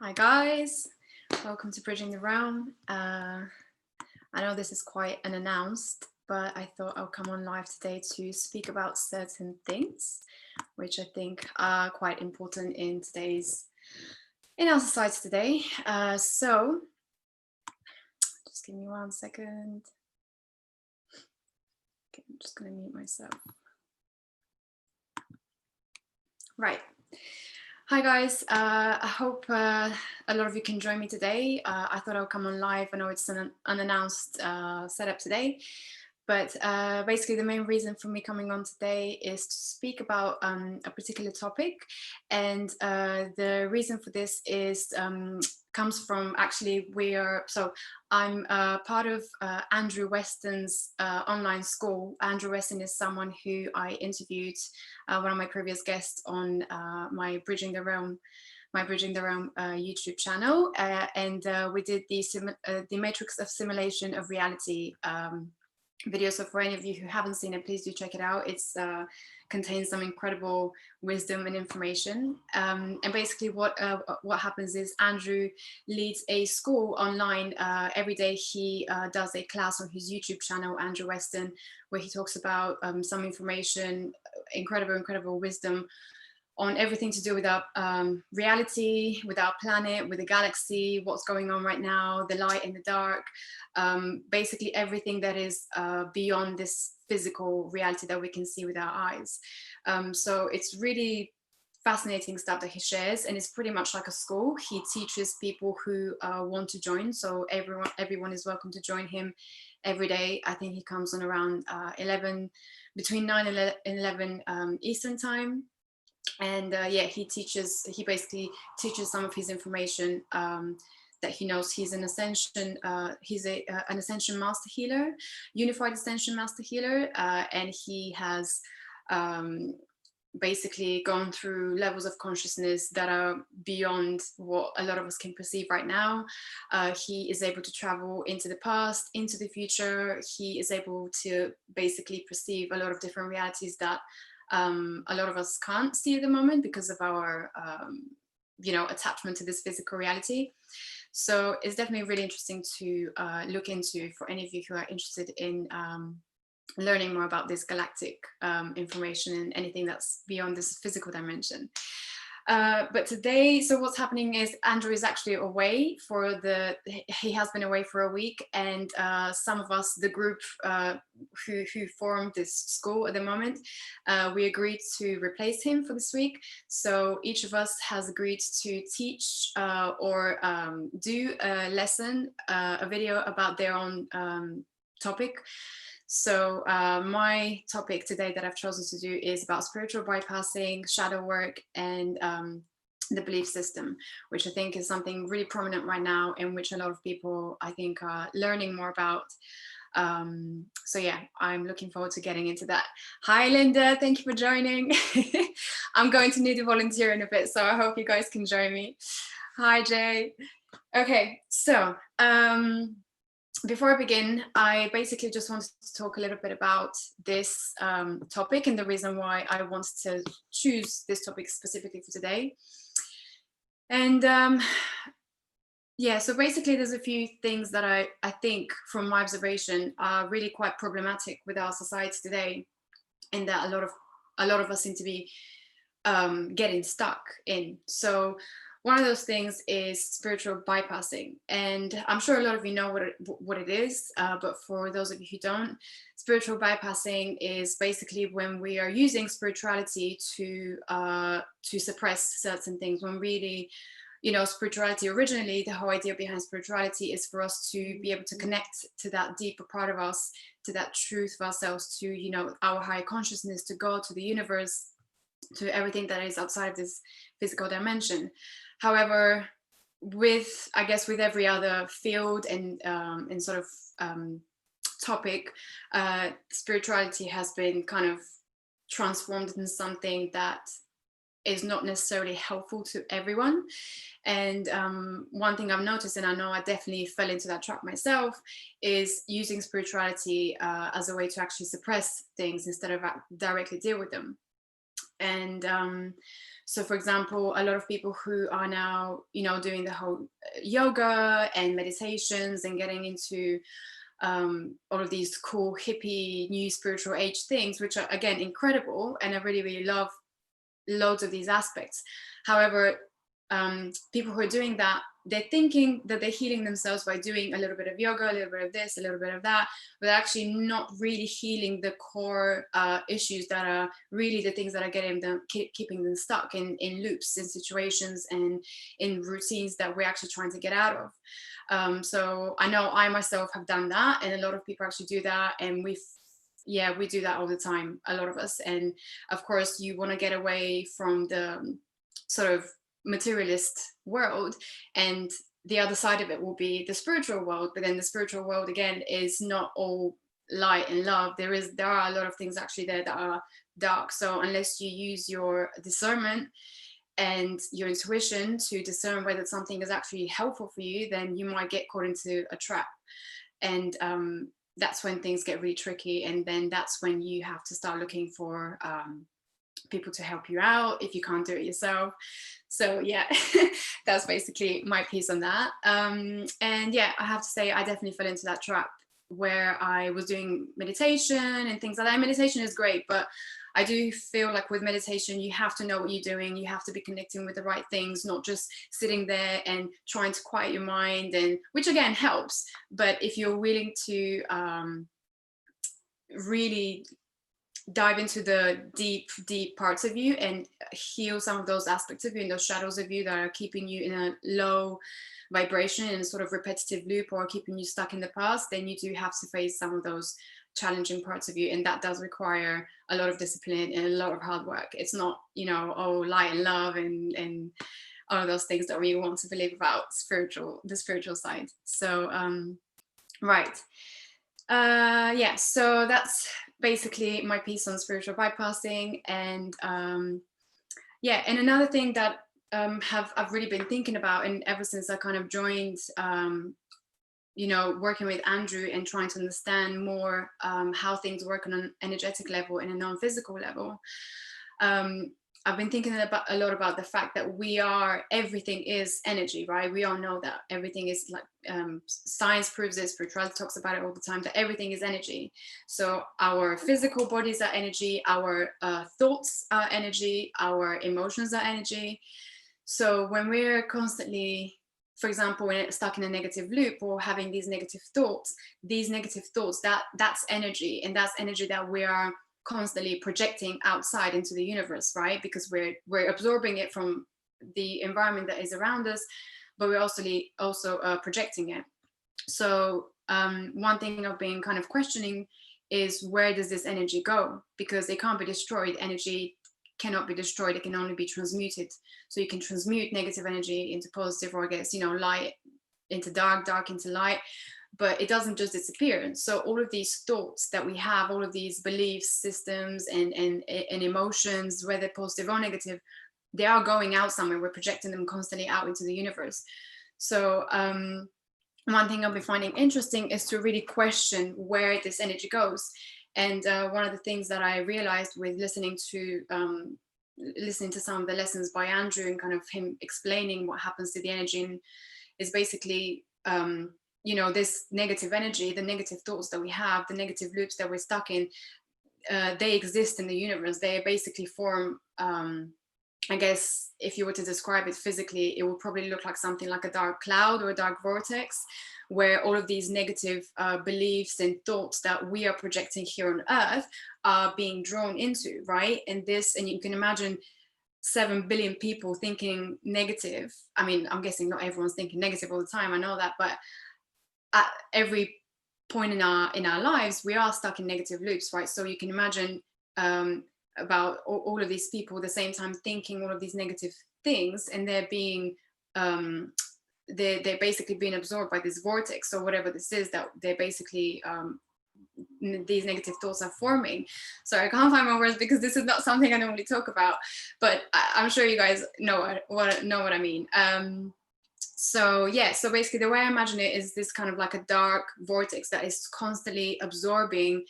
Hi guys, welcome to Bridging the Realm. I know this is quite unannounced, but I thought I'll come on live today to speak about certain things, which I think are quite important in our society today. So just give me 1 second. Okay, I'm just going to mute myself. Right. Hi guys, I hope a lot of you can join me today. I thought I'll come on live. I know it's an unannounced setup today, but basically the main reason for me coming on today is to speak about a particular topic. And the reason for this is comes from actually I'm part of Andrew Weston's online school. Andrew Weston is someone who I interviewed, one of my previous guests on my Bridging the Realm YouTube channel, and we did the Matrix of Simulation of Reality video. So for any of you who haven't seen it, please do check it out. It's contains some incredible wisdom and information. And basically what happens is Andrew leads a school online. Every day he does a class on his YouTube channel, Andrew Weston, where he talks about some information, incredible wisdom on everything to do with our reality, with our planet, with the galaxy, what's going on right now, the light and the dark, basically everything that is beyond this physical reality that we can see with our eyes. So it's really fascinating stuff that he shares, and it's pretty much like a school. He teaches people who want to join, so everyone is welcome to join him every day. I think he comes on around between 9 and 11 Eastern time. And yeah, he basically teaches some of his information that he knows. He's an ascension, an ascension master healer, unified ascension master healer, and he has basically gone through levels of consciousness that are beyond what a lot of us can perceive right now. He is able to travel into the past, into the future. He is able to basically perceive a lot of different realities that a lot of us can't see at the moment because of our attachment to this physical reality. So it's definitely really interesting to look into for any of you who are interested in learning more about this galactic information and anything that's beyond this physical dimension. But today, so what's happening is Andrew is actually away he has been away for a week, and some of us, the group who formed this school at the moment, we agreed to replace him for this week. So each of us has agreed to teach or do a lesson, a video about their own topic. So my topic today that I've chosen to do is about spiritual bypassing, shadow work, and the belief system, which I think is something really prominent right now, in which a lot of people, I think, are learning more about. So yeah, I'm looking forward to getting into that. Hi, Lynda, thank you for joining. I'm going to need a volunteer in a bit, so I hope you guys can join me. Hi, Jay. Okay, so before I begin, I basically just wanted to talk a little bit about this topic and the reason why I wanted to choose this topic specifically for today. And yeah, so basically there's a few things that I think from my observation are really quite problematic with our society today, and that a lot of us seem to be getting stuck in. So one of those things is spiritual bypassing, and I'm sure a lot of you know what it is, but for those of you who don't, spiritual bypassing is basically when we are using spirituality to suppress certain things, when really, spirituality originally, the whole idea behind spirituality is for us to be able to connect to that deeper part of us, to that truth of ourselves, to, our higher consciousness, to God, to the universe, to everything that is outside of this physical dimension. However, with every other field and sort of topic, spirituality has been kind of transformed into something that is not necessarily helpful to everyone. And one thing I've noticed, and I know I definitely fell into that trap myself, is using spirituality as a way to actually suppress things instead of directly deal with them. And so, for example, a lot of people who are now, doing the whole yoga and meditations and getting into all of these cool hippie new spiritual age things, which are again incredible, and I really, really love loads of these aspects. However, people who are doing that, they're thinking that they're healing themselves by doing a little bit of yoga, a little bit of this, a little bit of that, but actually not really healing the core issues that are really the things that are getting them, keeping them stuck in loops, in situations, and in routines that we're actually trying to get out of. So I know I myself have done that, and a lot of people actually do that, and we do that all the time, a lot of us. And of course, you want to get away from the sort of materialist world, and the other side of it will be the spiritual world. But then the spiritual world again is not all light and love. There are a lot of things actually there that are dark. So unless you use your discernment and your intuition to discern whether something is actually helpful for you, then you might get caught into a trap. And that's when things get really tricky, and then that's when you have to start looking for people to help you out if you can't do it yourself. So yeah, that's basically my piece on that. And yeah, I have to say I definitely fell into that trap where I was doing meditation and things like that. Meditation is great, but I do feel like with meditation, you have to know what you're doing. You have to be connecting with the right things, not just sitting there and trying to quiet your mind, and which again helps. But if you're willing to really dive into the deep parts of you and heal some of those aspects of you and those shadows of you that are keeping you in a low vibration and a sort of repetitive loop, or keeping you stuck in the past, then you do have to face some of those challenging parts of you, and that does require a lot of discipline and a lot of hard work. It's not, light and love and all of those things that we want to believe about the spiritual side. So right. So that's basically my piece on spiritual bypassing. And and another thing that I've really been thinking about, and ever since I kind of joined working with Andrew and trying to understand more how things work on an energetic level and a non-physical level, I've been thinking a lot about the fact that everything is energy, right? We all know that everything is like, science proves it, spirituality talks about it all the time, that everything is energy. So our physical bodies are energy, our thoughts are energy, our emotions are energy. So when we're constantly, for example, when it's stuck in a negative loop or having these negative thoughts, that's energy, and that's energy that we are constantly projecting outside into the universe, right? Because we're absorbing it from the environment that is around us, but we're also projecting it. So one thing I've been kind of questioning is, where does this energy go? Because it can't be destroyed. Energy cannot be destroyed, it can only be transmuted. So you can transmute negative energy into positive, or I guess, light into dark, dark into light, but it doesn't just disappear. So all of these thoughts that we have, all of these beliefs, systems, and emotions, whether positive or negative, they are going out somewhere. We're projecting them constantly out into the universe. So one thing I'll be finding interesting is to really question where this energy goes. And one of the things that I realized with listening to some of the lessons by Andrew and kind of him explaining what happens to the energy is basically, this negative energy, the negative thoughts that we have, the negative loops that we're stuck in, they exist in the universe. They basically form, I guess, if you were to describe it physically, it would probably look like something like a dark cloud or a dark vortex, where all of these negative beliefs and thoughts that we are projecting here on Earth are being drawn into, right? And you can imagine 7 billion people thinking negative. I mean, I'm guessing not everyone's thinking negative all the time, I know that, but at every point in our lives, we are stuck in negative loops, right? So you can imagine about all of these people at the same time thinking all of these negative things, and they're being they're basically being absorbed by this vortex, or whatever this is that they're basically these negative thoughts are forming. So I can't find my words because this is not something I normally talk about, but I'm sure you guys know what I mean. So basically the way I imagine it is this kind of like a dark vortex that is constantly absorbing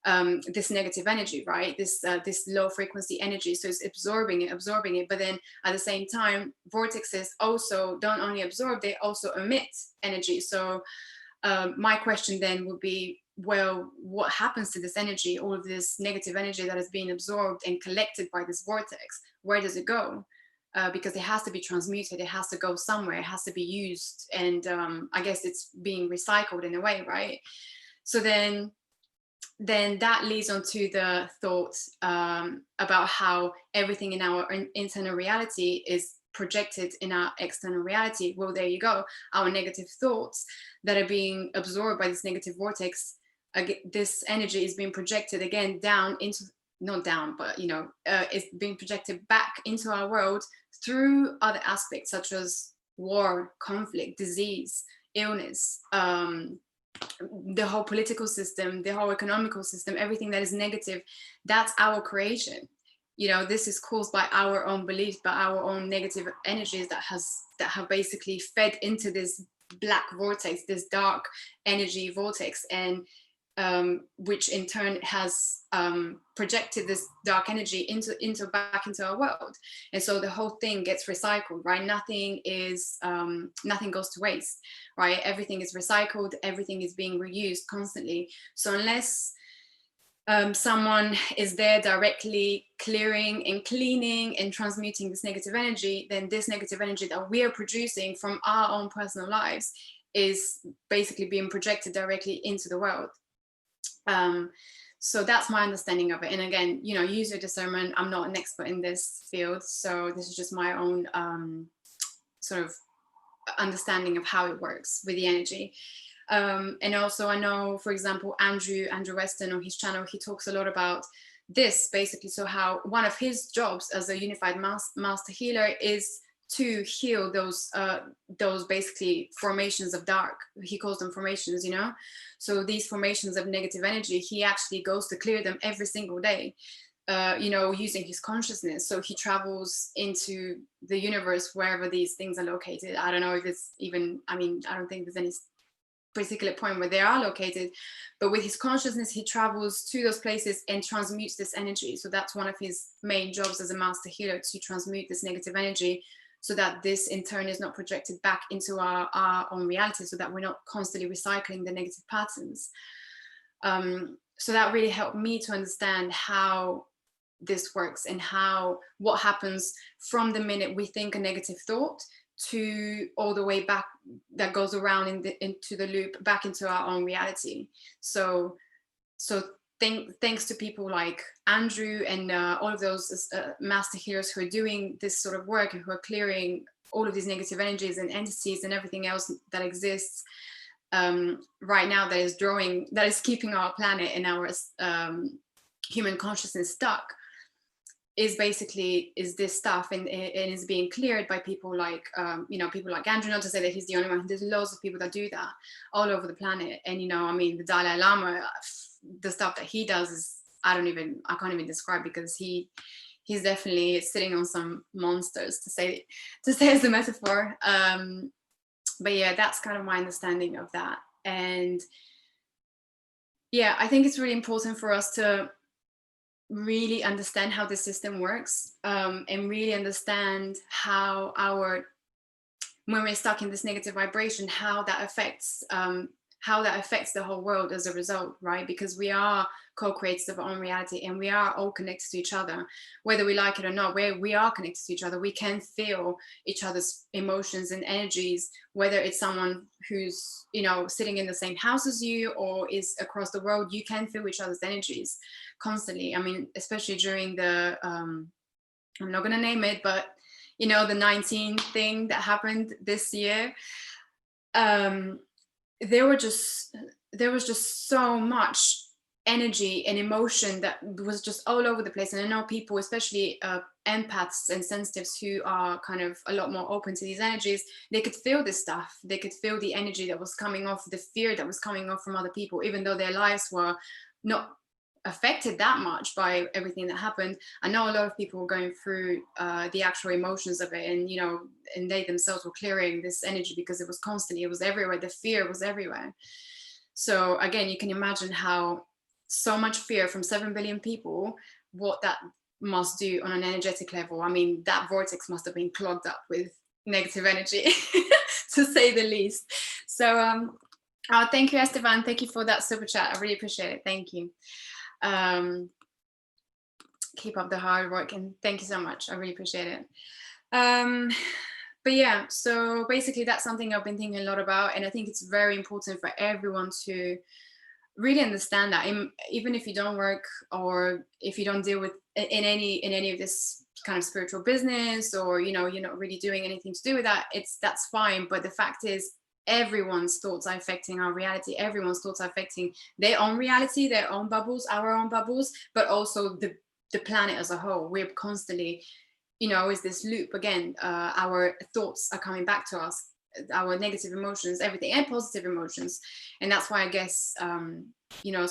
this negative energy, right? This low frequency energy. So it's absorbing it. But then at the same time, vortexes also don't only absorb, they also emit energy. So my question then would be, well, what happens to this energy, all of this negative energy that is being absorbed and collected by this vortex? Where does it go? Because it has to be transmuted, it has to go somewhere, it has to be used, and I guess it's being recycled in a way, right? So then that leads on to the thought about how everything in our internal reality is projected in our external reality. Well, there you go. Our negative thoughts that are being absorbed by this negative vortex, this energy is being projected again down into, not down, but it's being projected back into our world through other aspects such as war, conflict, disease, illness, the whole political system, the whole economical system, everything that is negative, that's our creation. This is caused by our own beliefs, by our own negative energies that have basically fed into this black vortex, this dark energy vortex, and which in turn has projected this dark energy back into our world. And so the whole thing gets recycled, right? Nothing goes to waste, right? Everything is recycled, everything is being reused constantly. So unless someone is there directly clearing and cleaning and transmuting this negative energy, then this negative energy that we are producing from our own personal lives is basically being projected directly into the world. So that's my understanding of it. And again, use your discernment. I'm not an expert in this field, so this is just my own sort of understanding of how it works with the energy. And also I know, for example, Andrew Weston on his channel, he talks a lot about this basically. So how one of his jobs as a unified master healer is to heal those basically formations of dark. He calls them formations, So these formations of negative energy, he actually goes to clear them every single day, using his consciousness. So he travels into the universe wherever these things are located. I don't know if it's even, I don't think there's any particular point where they are located, but with his consciousness, he travels to those places and transmutes this energy. So that's one of his main jobs as a master healer, to transmute this negative energy, so that this in turn is not projected back into our own reality, so that we're not constantly recycling the negative patterns. So that really helped me to understand how this works and what happens from the minute we think a negative thought to all the way back, that goes around into the loop back into our own reality. So thanks to people like Andrew and all of those master healers who are doing this sort of work and who are clearing all of these negative energies and entities and everything else that exists right now, that is keeping our planet and our human consciousness stuck, is this stuff, and it is being cleared by people like people like Andrew. Not to say that he's the only one. There's loads of people that do that all over the planet. And the Dalai Lama, the stuff that he does is I can't even describe, because he's definitely sitting on some monsters, to say as a metaphor. But yeah, that's kind of my understanding of that. And yeah, I think it's really important for us to really understand how the system works, and really understand how when we're stuck in this negative vibration, how that affects the whole world as a result, right? Because we are co-creators of our own reality, and we are all connected to each other, whether we like it or not. We are connected to each other. We can feel each other's emotions and energies, whether it's someone who's sitting in the same house as you or is across the world. You can feel each other's energies constantly. Especially during the I'm not going to name it, but the 19 thing that happened this year, there was just so much energy and emotion that was just all over the place. And I know people, especially empaths and sensitives, who are kind of a lot more open to these energies, they could feel this stuff. They could feel the energy that was coming off, the fear that was coming off from other people, even though their lives were not affected that much by everything that happened. I know a lot of people were going through the actual emotions of it, and they themselves were clearing this energy, because it was everywhere. The fear was everywhere. So again, you can imagine how so much fear from 7 billion people, what that must do on an energetic level. I mean, that vortex must have been clogged up with negative energy, to say the least. So thank you, Esteban. Thank you for that super chat. I really appreciate it. Thank you. Keep up the hard work, and thank you so much. I really appreciate it. But yeah, so basically that's something I've been thinking a lot about, and I think it's very important for everyone to really understand that, even if you don't work, or if you don't deal with in any of this kind of spiritual business, or you know, you're not really doing anything to do with that, that's fine. But the fact is, everyone's thoughts are affecting our reality. Everyone's thoughts are affecting their own reality, their own bubbles, our own bubbles, but also the planet as a whole. We're constantly, you know, is this loop again. Our thoughts are coming back to us, our negative emotions, everything, and positive emotions. And that's why I guess, you know,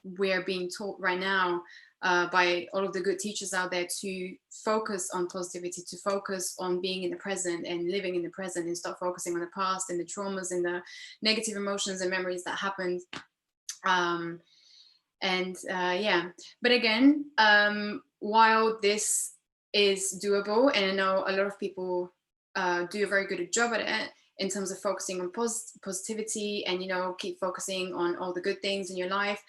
we're being taught right now by all of the good teachers out there to focus on positivity, to focus on being in the present and living in the present, and stop focusing on the past and the traumas and the negative emotions and memories that happened. Yeah, but again, while this is doable, and I know a lot of people do a very good job at it in terms of focusing on positivity, and you know, keep focusing on all the good things in your life.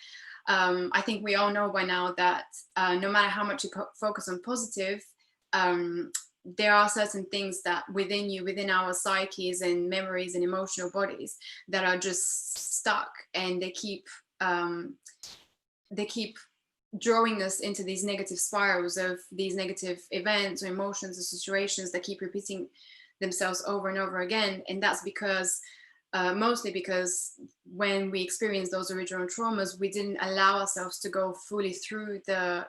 I think we all know by now that no matter how much you focus on positive, there are certain things that within you, within our psyches and memories and emotional bodies, that are just stuck, and they keep drawing us into these negative spirals of these negative events or emotions or situations that keep repeating themselves over and over again. And that's because mostly because when we experience those original traumas, we didn't allow ourselves to go fully through the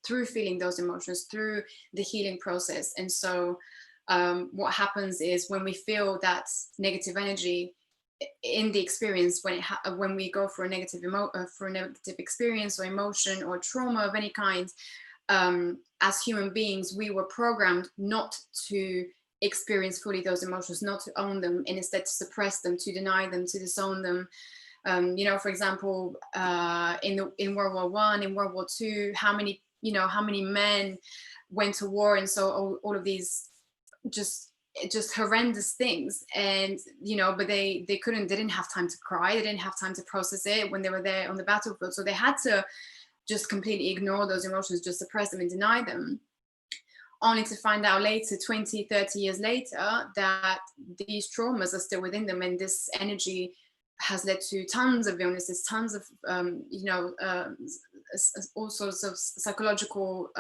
through feeling those emotions, through the healing process. And so what happens is, when we feel that negative energy in the experience, when we go for a negative experience or emotion or trauma of any kind, as human beings, we were programmed not to experience fully those emotions, not to own them, and instead to suppress them, to deny them, to disown them. You know, for example, in World War I, in World War II, how many men went to war, and so all of these just horrendous things, and you know, but they didn't have time to cry, they didn't have time to process it when they were there on the battlefield, so they had to just completely ignore those emotions, just suppress them and deny them, only to find out later, 20-30 years later, that these traumas are still within them, and this energy has led to tons of illnesses, tons of all sorts of psychological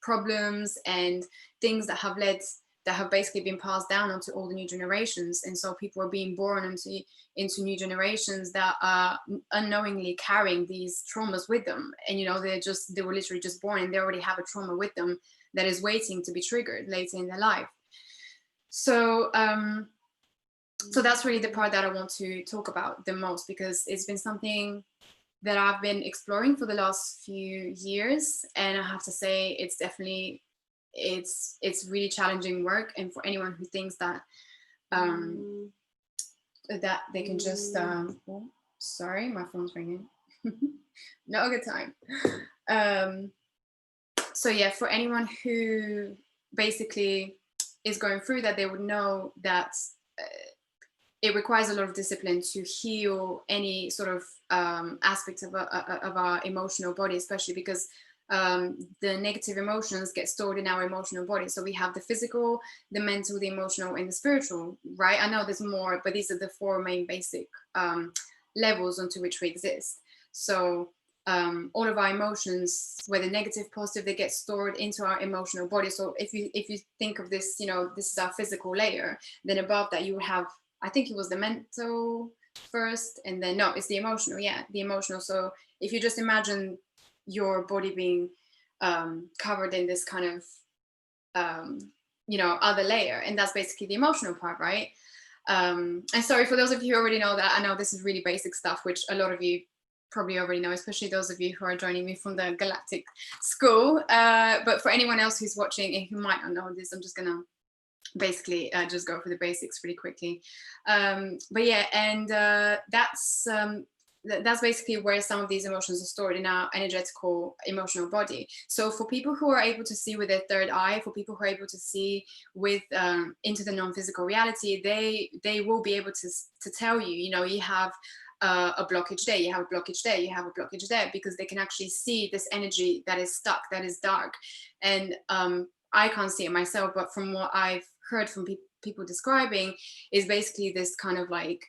problems and things that have basically been passed down onto all the new generations. And so people are being born into new generations that are unknowingly carrying these traumas with them. And you know, they were literally just born, and they already have a trauma with them that is waiting to be triggered later in their life. So so that's really the part that I want to talk about the most, because it's been something that I've been exploring for the last few years, and I have to say, it's definitely it's really challenging work. And for anyone who thinks that that they can just oh, sorry, my phone's ringing. Not a good time. So yeah, for anyone who basically is going through that, they would know that it requires a lot of discipline to heal any sort of aspect of our emotional body, especially because the negative emotions get stored in our emotional body. So we have the physical, the mental, the emotional, and the spiritual, right? I know there's more, but these are the four main basic levels onto which we exist. So all of our emotions, whether negative, positive, they get stored into our emotional body. So if you think of this, you know, this is our physical layer, then above that you have, I think it was the mental first, and then no, it's the emotional. Yeah, the emotional. So if you just imagine your body being covered in this kind of you know, other layer, and that's basically the emotional part, right? And sorry for those of you who already know that. I know this is really basic stuff, which a lot of you probably already know, especially those of you who are joining me from the galactic school, but for anyone else who's watching and who might not know this, I'm just gonna basically just go through the basics really quickly. But yeah, and that's that's basically where some of these emotions are stored in our energetical emotional body. So for people who are able to see with their third eye, for people who are able to see with into the non-physical reality, they will be able to tell you, you know, you have a blockage there, you have a blockage there, you have a blockage there, because they can actually see this energy that is stuck, that is dark. And I can't see it myself, but from what I've heard from people describing, is basically this kind of like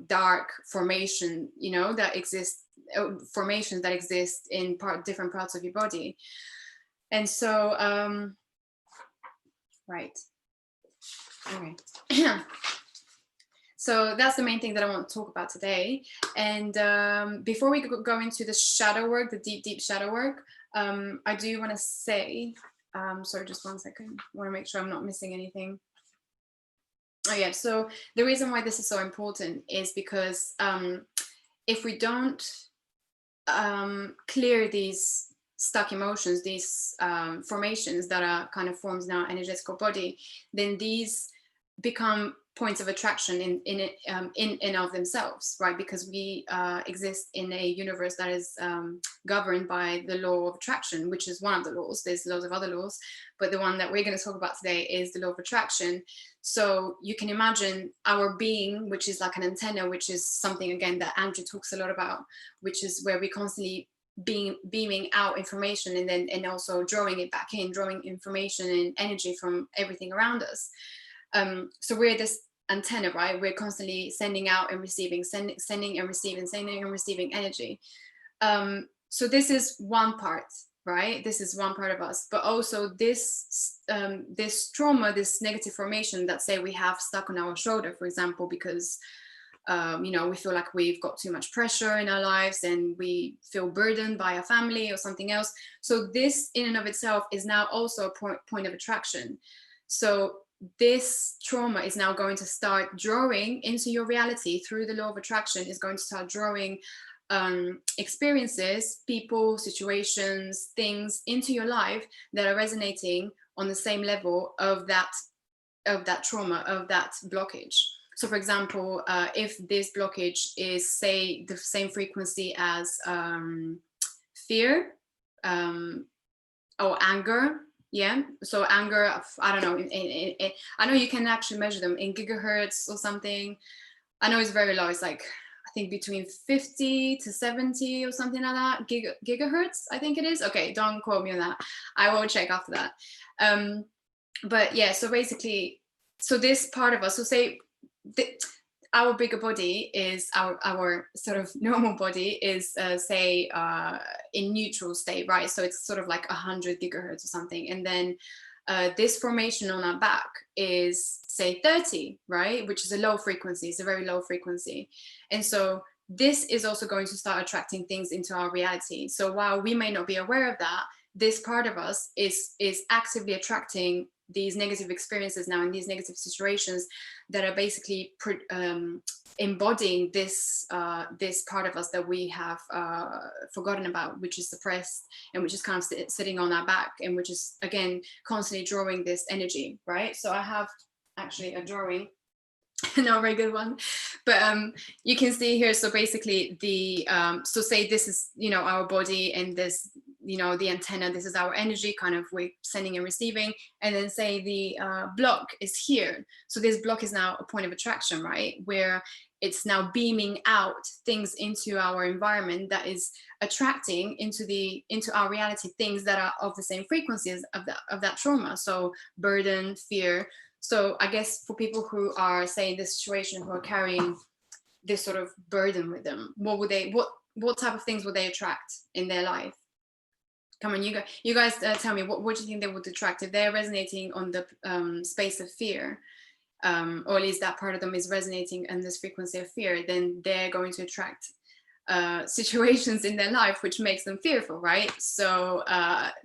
dark formation, you know, that exists, formations that exist in different parts of your body. And so right, okay. So that's the main thing that I want to talk about today. And before we go into the shadow work, the deep shadow work, I do want to say, sorry, just 1 second, I want to make sure I'm not missing anything. Oh yeah, so the reason why this is so important is because if we don't clear these stuck emotions, these formations that are kind of formed in our energetical body, then these become points of attraction in and of themselves, right? Because we exist in a universe that is governed by the law of attraction, which is one of the laws. There's loads of other laws, but the one that we're going to talk about today is the law of attraction. So you can imagine our being, which is like an antenna, which is something, again, that Andrew talks a lot about, which is where we constantly beaming out information and also drawing it back in, drawing information and energy from everything around us. So we're this antenna, right? We're constantly sending out and receiving, sending and receiving energy. So this is one part, right? This is one part of us, but also this this trauma, this negative formation that say we have stuck on our shoulder, for example, because you know, we feel like we've got too much pressure in our lives and we feel burdened by our family or something else. So this in and of itself is now also a point of attraction. So this trauma is now going to start drawing into your reality through the law of attraction, is going to start drawing experiences, people, situations, things into your life that are resonating on the same level of that trauma, of that blockage. So for example, if this blockage is, say, the same frequency as fear or anger, yeah, so anger, I don't know, I know you can actually measure them in gigahertz or something. I know it's very low, it's like, I think between 50 to 70 or something like that, gigahertz, I think it is. Okay, don't quote me on that, I will check after that. But yeah, so basically, so this part of us, so say our bigger body is our sort of normal body is say in neutral state, right? So it's sort of like 100 gigahertz or something, and then this formation on our back is, say, 30, right? Which is a low frequency, it's a very low frequency. And so this is also going to start attracting things into our reality. So while we may not be aware of that, this part of us is actively attracting these negative experiences now, in these negative situations that are basically embodying this this part of us that we have forgotten about, which is suppressed and which is kind of sitting on our back, and which is, again, constantly drawing this energy, right? So I have actually a drawing, not a very good one, but you can see here, so basically the so say this is, you know, our body, and this, you know, the antenna, this is our energy, kind of, we're sending and receiving, and then say the block is here. So this block is now a point of attraction, right, where it's now beaming out things into our environment that is attracting into our reality things that are of the same frequencies of that trauma. So burden, fear. So I guess for people who are, say, in this situation, who are carrying this sort of burden with them, what type of things would they attract in their life? Come on, you guys tell me, what do you think they would attract if they're resonating on the space of fear, or at least that part of them is resonating in this frequency of fear? Then they're going to attract situations in their life which makes them fearful, right? So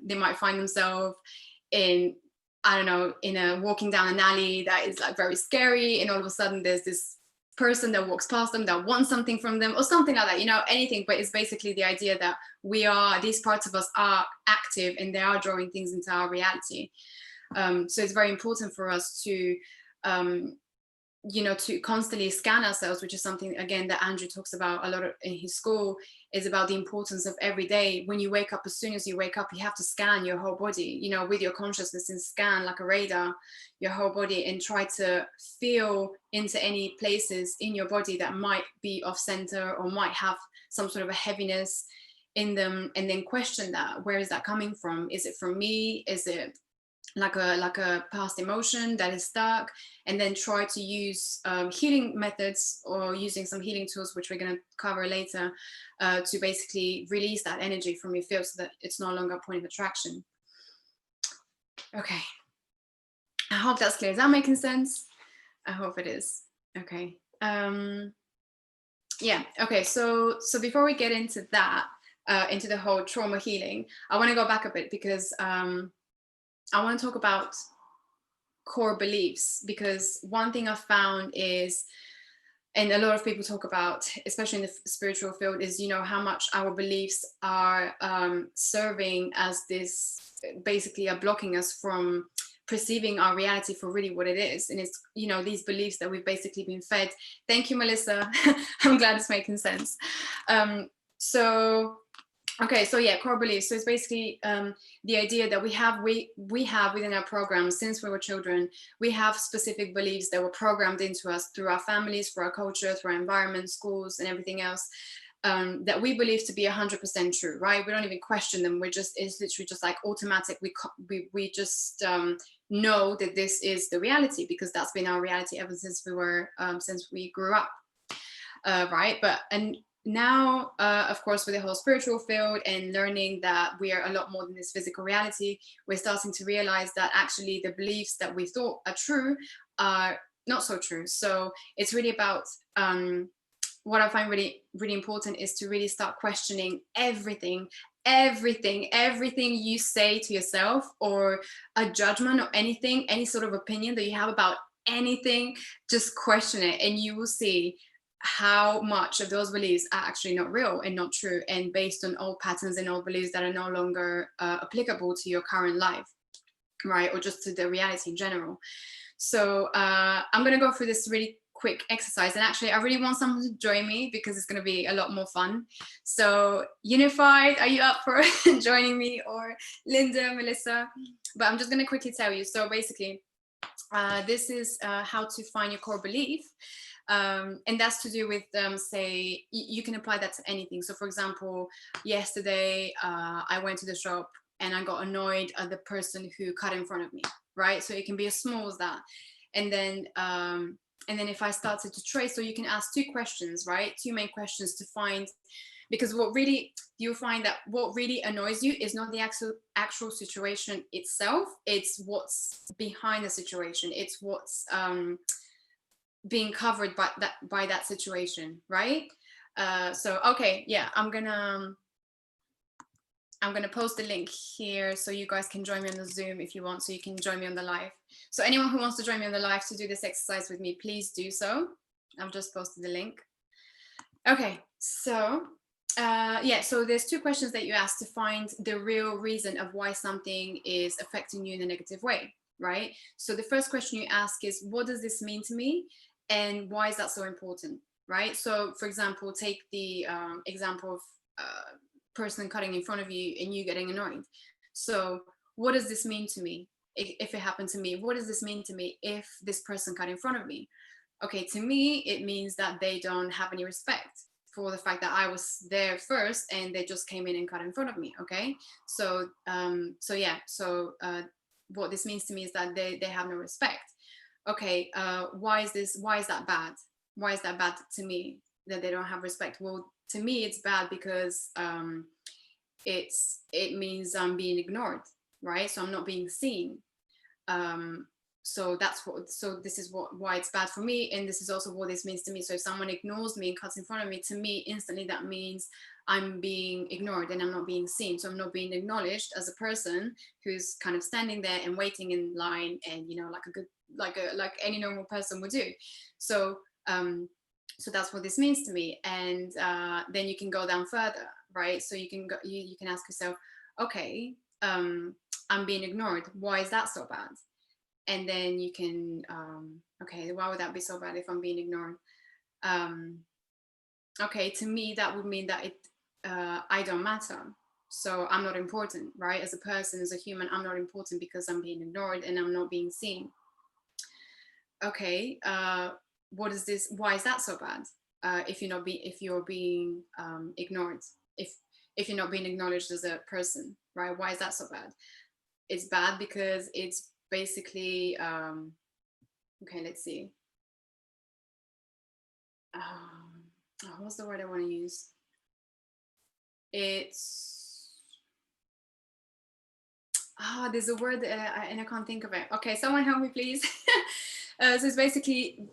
they might find themselves in, I don't know, walking down an alley that is like very scary, and all of a sudden there's this person that walks past them that wants something from them, or something like that, you know, anything. But it's basically the idea that these parts of us are active and they are drawing things into our reality. So it's very important for us to you know, to constantly scan ourselves, which is something again that Andrew talks about a lot in his school, is about the importance of every day. When you wake up, as soon as you wake up, you have to scan your whole body, you know, with your consciousness, and scan like a radar your whole body, and try to feel into any places in your body that might be off center or might have some sort of a heaviness in them, and then question that. Where is that coming from? Is it from me? Is it like a past emotion that is stuck? And then try to use healing methods, or using some healing tools, which we're going to cover later, to basically release that energy from your field, so that it's no longer a point of attraction. Okay, I hope that's clear. Is that making sense? I hope it is. Okay. Yeah. Okay. So before we get into that, into the whole trauma healing, I want to go back a bit, because I want to talk about core beliefs, because one thing I've found is, and a lot of people talk about, especially in the spiritual field, is, you know, how much our beliefs are serving as this, basically are blocking us from perceiving our reality for really what it is. And it's, you know, these beliefs that we've basically been fed. Thank you, Melissa. I'm glad it's making sense. Okay, so yeah, core beliefs. So it's basically the idea that we have within our program since we were children. We have specific beliefs that were programmed into us through our families, through our culture, through our environment, schools, and everything else, that we believe to be 100% true, right? We don't even question them. It's literally just like automatic. We just know that this is the reality, because that's been our reality ever since we grew up, right? And now, of course, with the whole spiritual field and learning that we are a lot more than this physical reality, we're starting to realize that actually the beliefs that we thought are true are not so true. So it's really about, what I find really, really important is to really start questioning everything you say to yourself, or a judgment, or anything, any sort of opinion that you have about anything. Just question it, and you will see how much of those beliefs are actually not real and not true, and based on old patterns and old beliefs that are no longer applicable to your current life, right? Or just to the reality in general. So I'm going to go through this really quick exercise, and actually I really want someone to join me, because it's going to be a lot more fun. So Unified, are you up for joining me? Or Linda, Melissa? But I'm just going to quickly tell you. So basically, this is how to find your core belief. And that's to do with, say, you can apply that to anything. So for example, yesterday I went to the shop and I got annoyed at the person who cut in front of me, right? So it can be as small as that. And then if I started to trace, so you can ask two questions, right? Two main questions to find, because you'll find that what really annoys you is not the actual situation itself. It's what's behind the situation. It's what's being covered by that situation, right? So okay, yeah, I'm gonna post the link here, so you guys can join me on the Zoom if you want, so you can join me on the live. So anyone who wants to join me on the live to do this exercise with me, please do so. I've just posted the link. Okay, so yeah, so there's two questions that you ask to find the real reason of why something is affecting you in a negative way, right? So the first question you ask is, what does this mean to me? And why is that so important, right? So for example, take the example of person cutting in front of you and you getting annoyed. So what does this mean to me? If it happened to me, what does this mean to me if this person cut in front of me? Okay, to me, it means that they don't have any respect for the fact that I was there first and they just came in and cut in front of me. Okay, so what this means to me is that they have no respect. Okay, why is that bad? Why is that bad to me, that they don't have respect? Well, to me, it's bad because it means I'm being ignored, right? So I'm not being seen. So this is why it's bad for me, and this is also what this means to me. So if someone ignores me and cuts in front of me, to me, instantly that means I'm being ignored and I'm not being seen. So I'm not being acknowledged as a person who's kind of standing there and waiting in line, and like any normal person would do. So that's what this means to me. And then you can go down further, right? So you can ask yourself, okay, I'm being ignored. Why is that so bad? and then you can, okay, why would that be so bad if I'm being ignored? Okay, to me, that would mean that I don't matter. So I'm not important, right? As a person, as a human, I'm not important because I'm being ignored and I'm not being seen. Okay, what is this? Why is that so bad? If you're being ignored, if you're not being acknowledged as a person, right? Why is that so bad? It's bad because it's basically, okay, let's see. What's the word I want to use? It's, there's a word and I can't think of it. Okay, someone help me, please. So it's basically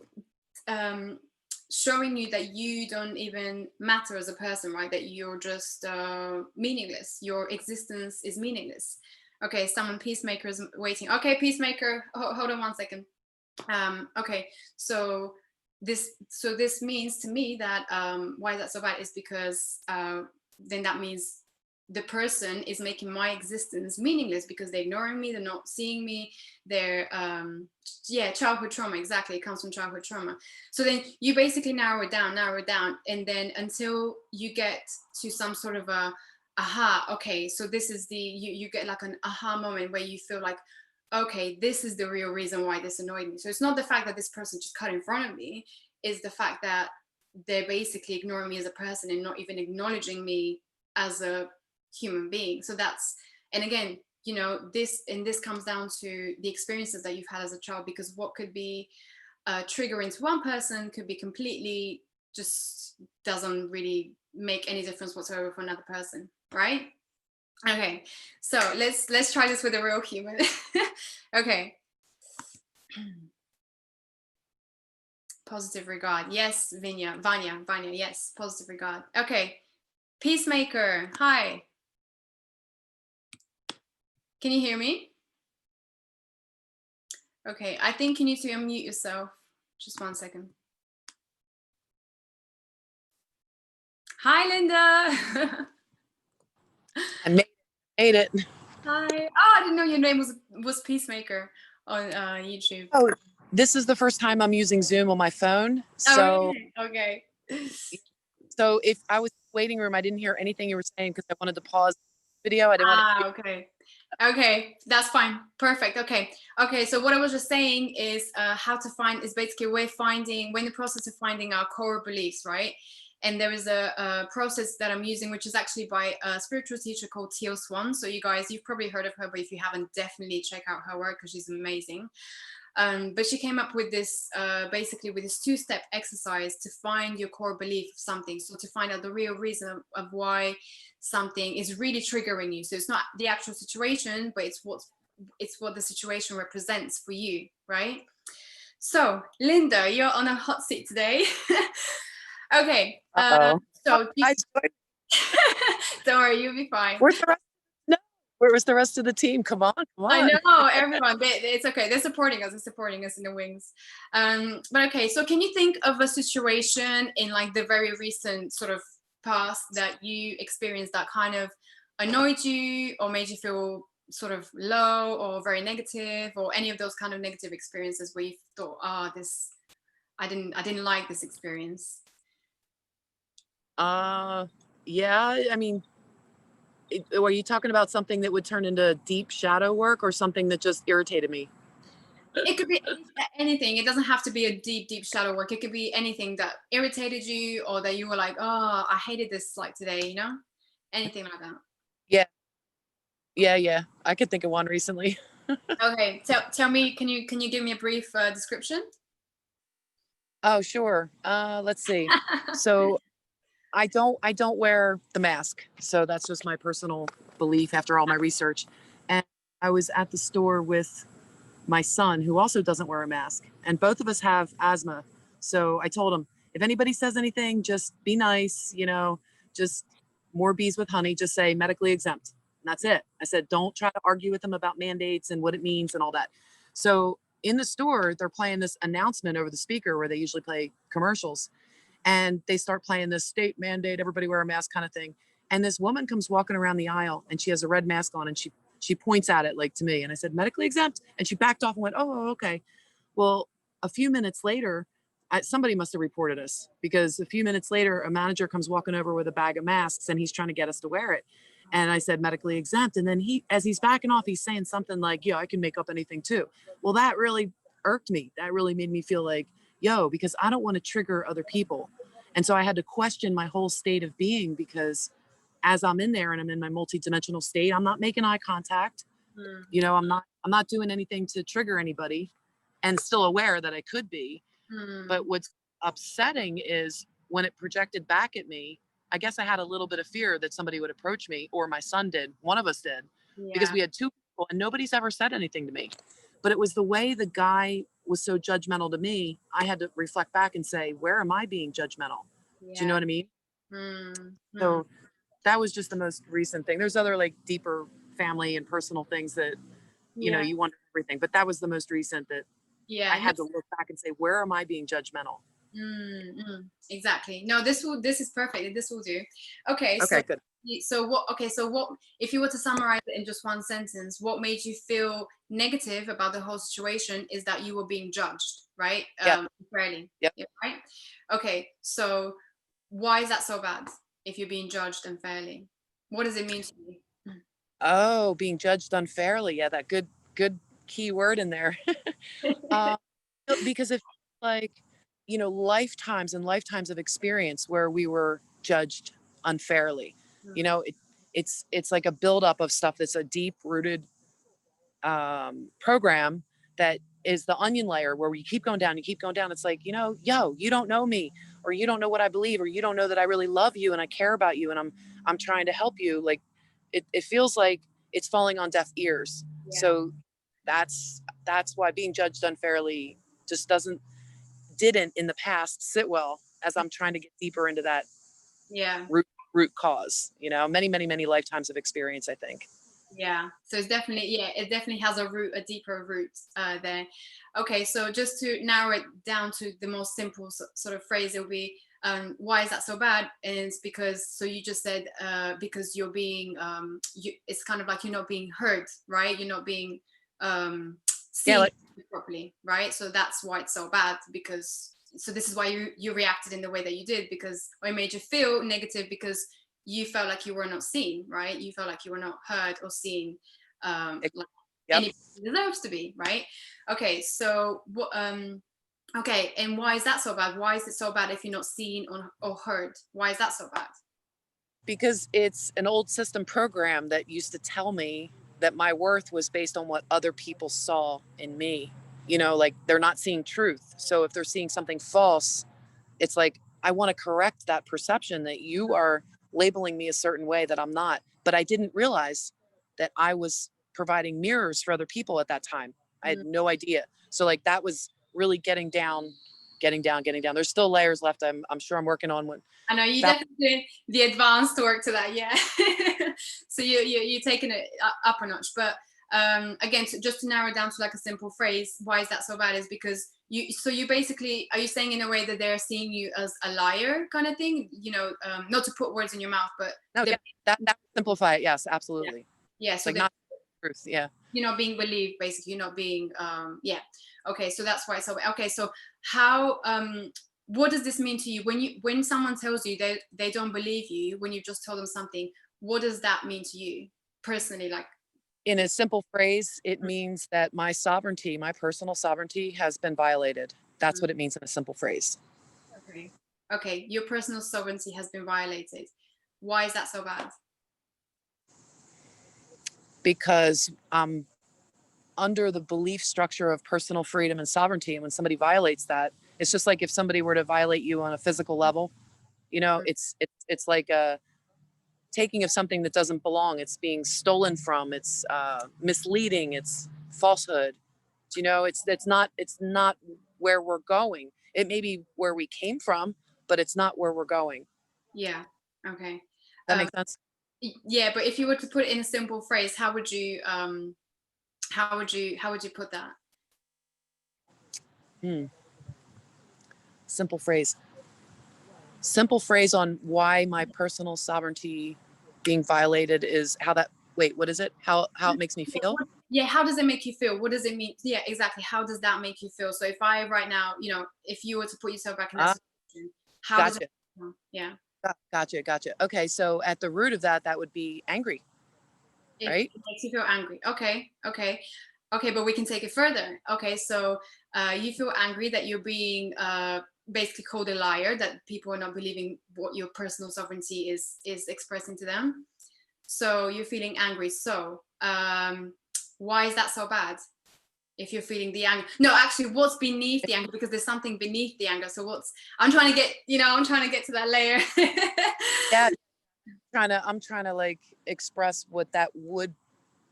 showing you that you don't even matter as a person, right? That you're just meaningless. Your existence is meaningless. Okay, someone, Peacemaker is waiting. Okay, Peacemaker, hold on one second. Okay, so this means to me that why that's so bad is because then that means the person is making my existence meaningless because they're ignoring me, they're not seeing me, they're childhood trauma. Exactly, it comes from childhood trauma. So then you basically narrow it down, and then until you get to some sort of a aha. Okay, so this is the you get like an aha moment where you feel like, okay, this is the real reason why this annoyed me. So it's not the fact that this person just cut in front of me, is the fact that they're basically ignoring me as a person and not even acknowledging me as a human being. So that's, and again, this comes down to the experiences that you've had as a child, because what could be triggering to one person could be completely just doesn't really make any difference whatsoever for another person, right? Okay, so let's try this with a real human. Okay. Positive regard. Yes, Vanya, yes, positive regard. Okay. Peacemaker, hi. Can you hear me? Okay, I think you need to unmute yourself. Just one second. Hi, Lynda. I made it. Hi. Oh, I didn't know your name was Peacemaker on YouTube. Oh, this is the first time I'm using Zoom on my phone. Oh, So, really? Okay. so if I was in the waiting room, I didn't hear anything you were saying because I wanted to pause the video. I didn't want to. Okay, that's fine. Perfect. Okay. So what I was just saying is how to find is basically we're in the process of finding our core beliefs, right? And there is a process that I'm using, which is actually by a spiritual teacher called Teal Swan. So you guys, you've probably heard of her, but if you haven't, definitely check out her work because she's amazing. But she came up with this basically with this 2-step exercise to find your core belief of something. So to find out the real reason of why something is really triggering you. So it's not the actual situation, but it's what the situation represents for you, right? So Lynda, you're on a hot seat today. Okay. So don't worry, you'll be fine. Where's the rest? No, where was the rest of the team? Come on. I know, everyone. It's okay. They're supporting us. In the wings. But okay. So can you think of a situation in like the very recent sort of past that you experienced that kind of annoyed you or made you feel sort of low or very negative, or any of those kind of negative experiences where you thought, I didn't like this experience? Yeah. I mean, were you talking about something that would turn into deep shadow work or something that just irritated me? It could be anything. It doesn't have to be a deep shadow work. It could be anything that irritated you or that you were like, oh, I hated this like today, anything like that. Yeah. I could think of one recently. Okay, tell me, can you give me a brief description? Oh, sure. Let's see. So I don't wear the mask. So that's just my personal belief after all my research. And I was at the store with my son, who also doesn't wear a mask, and both of us have asthma. So I told him, if anybody says anything, just be nice, just more bees with honey, just say medically exempt. And that's it. I said, don't try to argue with them about mandates and what it means and all that. So in the store, they're playing this announcement over the speaker where they usually play commercials. And they start playing this state mandate, everybody wear a mask kind of thing. And this woman comes walking around the aisle and she has a red mask on and she She points at it like to me, and I said, medically exempt. And she backed off and went, oh, okay. Well, a few minutes later, somebody must have reported us, because a few minutes later, a manager comes walking over with a bag of masks and he's trying to get us to wear it. And I said, medically exempt. And then as he's backing off, he's saying something like, yeah, I can make up anything too. Well, that really irked me. That really made me feel like, yo, because I don't want to trigger other people. And so I had to question my whole state of being, because as I'm in there and I'm in my multidimensional state, I'm not making eye contact. You know, I'm not doing anything to trigger anybody, and still aware that I could be. But what's upsetting is when it projected back at me, I guess I had a little bit of fear that somebody would approach me, or my son did. One of us did, because we had two people and nobody's ever said anything to me. But it was the way the guy was so judgmental to me. I had to reflect back and say, where am I being judgmental? Do you know what I mean? So that was just the most recent thing. There's other like deeper family and personal things that, you know, you wonder everything, but that was the most recent that I had to look back and say, where am I being judgmental? Exactly. No, this is perfect. This will do. Okay. Okay, good. So what, if you were to summarize it in just one sentence, what made you feel negative about the whole situation is that you were being judged, right? Fairly. Yep. Right. Okay. So why is that so bad? If you're being judged unfairly, what does it mean to you? Oh, being judged unfairly. Yeah, that good key word in there. Because it's like, you know, lifetimes and lifetimes of experience where we were judged unfairly. You know, it's like a buildup of stuff that's a deep rooted program that is the onion layer, where we keep going down, you keep going down. It's like, you know, yo, you don't know me, or you don't know what I believe, or you don't know that I really love you and I care about you and I'm trying to help you. Like it feels like it's falling on deaf ears. So that's why being judged unfairly just didn't in the past sit well, as I'm trying to get deeper into that root cause, you know, many lifetimes of experience, I think. So it's definitely, it definitely has a deeper root there. Okay, so just to narrow it down to the most simple sort of phrase, it will be, why is that so bad? And it's because, so you just said, because you're being, it's kind of like you're not being heard, right? You're not being seen properly, right? So that's why it's so bad, because, so this is why you reacted in the way that you did, because, or it made you feel negative because you felt like you were not seen, right? You felt like you were not heard or seen, like anybody deserves to be, right? Okay, so what? Okay, and why is that so bad? Why is it so bad if you're not seen or heard? Why is that so bad? Because it's an old system program that used to tell me that my worth was based on what other people saw in me. You know, like they're not seeing truth. So if they're seeing something false, it's like, I want to correct that perception that you are labeling me a certain way that I'm not. But I didn't realize that I was providing mirrors for other people at that time. I had no idea. So like that was really getting down. There's still layers left. I'm sure I'm working on one. I know you definitely doing the advanced work to that, yeah. So you're taking it up a notch. But again, just to narrow down to like a simple phrase, why is that so bad? Is because you basically, are you saying in a way that they're seeing you as a liar kind of thing? You know, not to put words in your mouth, but no, that simplify it. Yes, absolutely. Yeah. So like not truth. Yeah. You're not being believed, basically. You're not being, Okay, so that's why it's so. Okay, so how? What does this mean to you when someone tells you they don't believe you when you just told them something? What does that mean to you personally? Like, in a simple phrase, it means that my sovereignty, my personal sovereignty, has been violated. That's what it means in a simple phrase. Okay, your personal sovereignty has been violated. Why is that so bad? Because I'm under the belief structure of personal freedom and sovereignty, and when somebody violates that, it's just like if somebody were to violate you on a physical level, you know, it's like a taking of something that doesn't belong. It's being stolen from. It's misleading. It's falsehood. You know, it's not where we're going. It may be where we came from, but it's not where we're going. Yeah. Okay. That makes sense. Yeah, but if you were to put it in a simple phrase, how would you put that? Simple phrase. Simple phrase on why my personal sovereignty being violated is how that wait, what is it? How it makes me feel? Yeah, how does it make you feel? What does it mean? Yeah, exactly. How does that make you feel? So if I right now, if you were to put yourself back in that Ah, situation, how does it gotcha. feel? Yeah. Gotcha. Okay, so at the root of that, that would be angry, right? It makes you feel angry. Okay, okay, okay, but we can take it further. Okay, so you feel angry that you're being basically called a liar, that people are not believing what your personal sovereignty is expressing to them. So you're feeling angry. So why is that so bad? If you're feeling the anger, no, actually, what's beneath the anger? Because there's something beneath the anger. So I'm trying to get, I'm trying to get to that layer. Yeah, I'm trying to like express what that would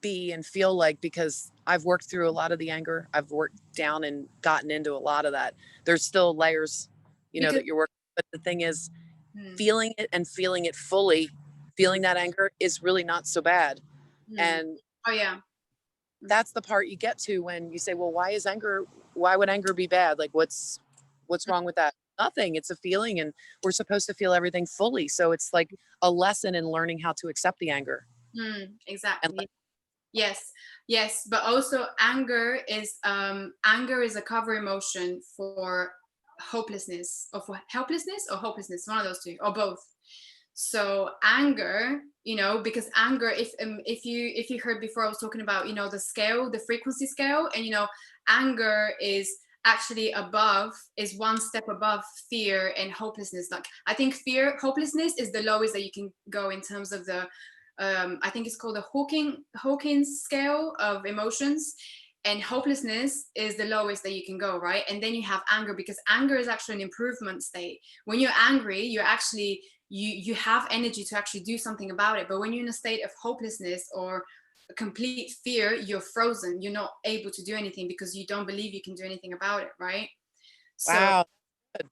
be and feel like, because I've worked through a lot of the anger. I've worked down and gotten into a lot of that. There's still layers, Because that you're working. But the thing is, hmm, feeling it and feeling it fully, hmm, feeling that anger is really not so bad. hmm. And Oh yeah. that's the part you get to when you say, well, why would anger be bad? Like what's wrong with that? Nothing. It's a feeling, and we're supposed to feel everything fully. So it's like a lesson in learning how to accept the anger. And Exactly. Yes, yes, but also anger is a cover emotion for hopelessness, or for helplessness, or hopelessness, one of those two, or both. So anger, because anger, if you heard before, I was talking about, the scale, the frequency scale, and anger is actually is one step above fear and hopelessness. Like, I think hopelessness is the lowest that you can go in terms of the I think it's called the Hawkins scale of emotions, and hopelessness is the lowest that you can go, right? And then you have anger, because anger is actually an improvement state. When you're angry, you're actually you have energy to actually do something about it. But when you're in a state of hopelessness or complete fear, you're frozen. You're not able to do anything because you don't believe you can do anything about it, right? So wow,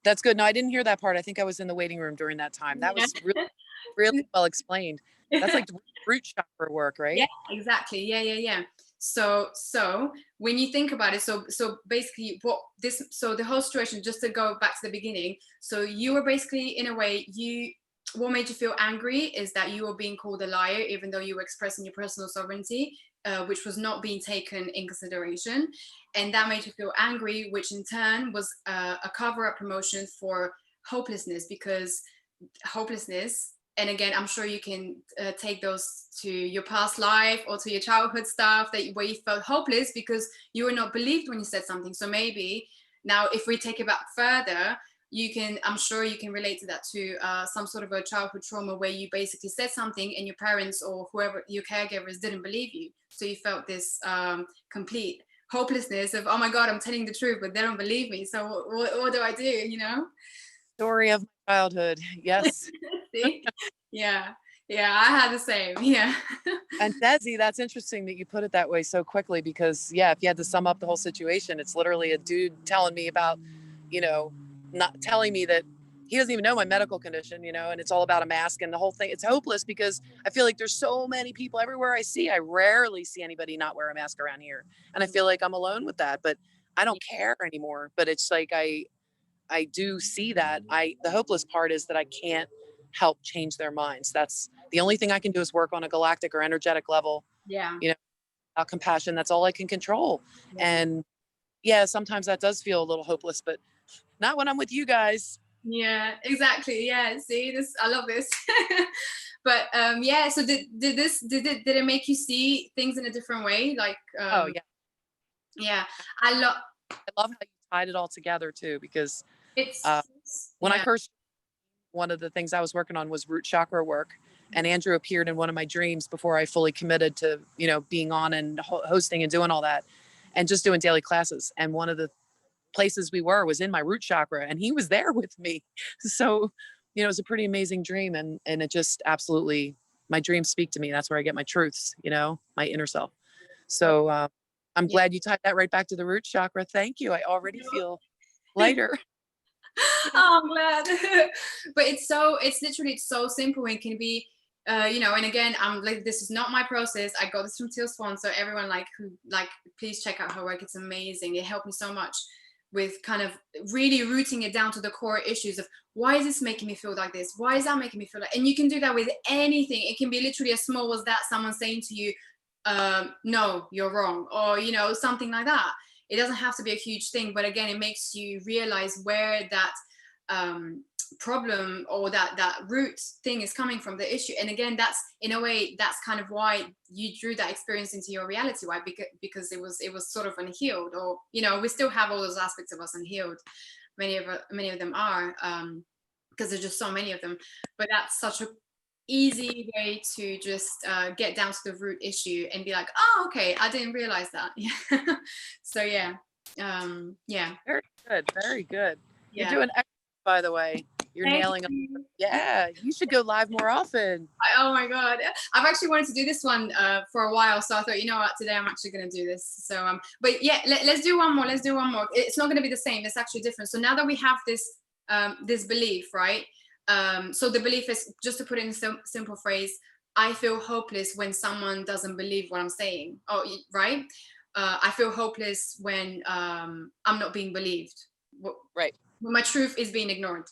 that's good. No, I didn't hear that part. I think I was in the waiting room during that time. That yeah. was really, really well explained. That's like root chakra work, Yeah, right? exactly. Yeah. So when you think about it, so basically so the whole situation, just to go back to the beginning, so you were basically, in a way, what made you feel angry is that you were being called a liar, even though you were expressing your personal sovereignty, which was not being taken in consideration. And that made you feel angry, which in turn was a cover-up promotion for hopelessness, because hopelessness, and again, I'm sure you can take those to your past life or to your childhood stuff, where you felt hopeless because you were not believed when you said something. So maybe now, if we take it back further, I'm sure you can relate to that, to some sort of a childhood trauma where you basically said something and your parents or whoever your caregivers didn't believe you, so you felt this complete hopelessness of, oh my god, I'm telling the truth but they don't believe me, so what do I do, Story of my childhood. Yes. See? Yeah. Yeah, I had the same. Yeah. And Desi, that's interesting that you put it that way so quickly, because yeah, if you had to sum up the whole situation, it's literally a dude telling me about, you know, not telling me that he doesn't even know my medical condition, and it's all about a mask and the whole thing. It's hopeless because I feel like there's so many people everywhere I rarely see anybody not wear a mask around here. And I feel like I'm alone with that, but I don't care anymore. But it's like I do see that. The hopeless part is that I can't help change their minds. That's the only thing I can do, is work on a galactic or energetic level, Yeah. you know, compassion. That's all I can control. Yeah. And yeah, sometimes that does feel a little hopeless, but not when I'm with you guys. Yeah, exactly. Yeah. See, I love this. But yeah, so did it make you see things in a different way? Like Oh yeah. yeah. I love I love how you tied it all together too, because it's when I yeah. first, one of the things I was working on was root chakra work. And Andrew appeared in one of my dreams before I fully committed to, being on and hosting and doing all that and just doing daily classes. And one of the places we were was in my root chakra, and he was there with me. So, it was a pretty amazing dream. And it just absolutely, my dreams speak to me. That's where I get my truths, my inner self. So I'm Yeah. glad you tied that right back to the root chakra. Thank you. I already feel lighter. Oh, I'm glad. But it's so simple and can be, and again, I'm like, this is not my process. I got this from Teal Swan. So everyone, like, please check out her work. It's amazing. It helped me so much. with kind of really rooting it down to the core issues of, why is this making me feel like this? Why is that making me feel like? And you can do that with anything. It can be literally as small as that, someone saying to you, no, you're wrong, or, you know, something like that. It doesn't have to be a huge thing, but again, it makes you realize where that problem or that root thing is coming from, the issue. And again, that's, in a way, that's kind of why you drew that experience into your reality. Why? Because it was sort of unhealed, or, you know, we still have all those aspects of us unhealed. Many of them are, because there's just so many of them. But that's such a easy way to just get down to the root issue and be like, oh, okay, I didn't realize that. So yeah. Very good, very good. You're Yeah. doing excellent, by the way. You're Thank nailing them. you. Yeah, you should go live more often. Oh my god, I've actually wanted to do this one for a while, so I thought, you know what, today I'm actually going to do this. So but yeah, let's do one more. It's not going to be the same, it's actually different. So now that we have this this belief, right? So the belief is, just to put it in a simple phrase, I feel hopeless when someone doesn't believe what I'm saying. Oh, right. I feel hopeless when I'm not being believed. Right. When my truth is being ignored,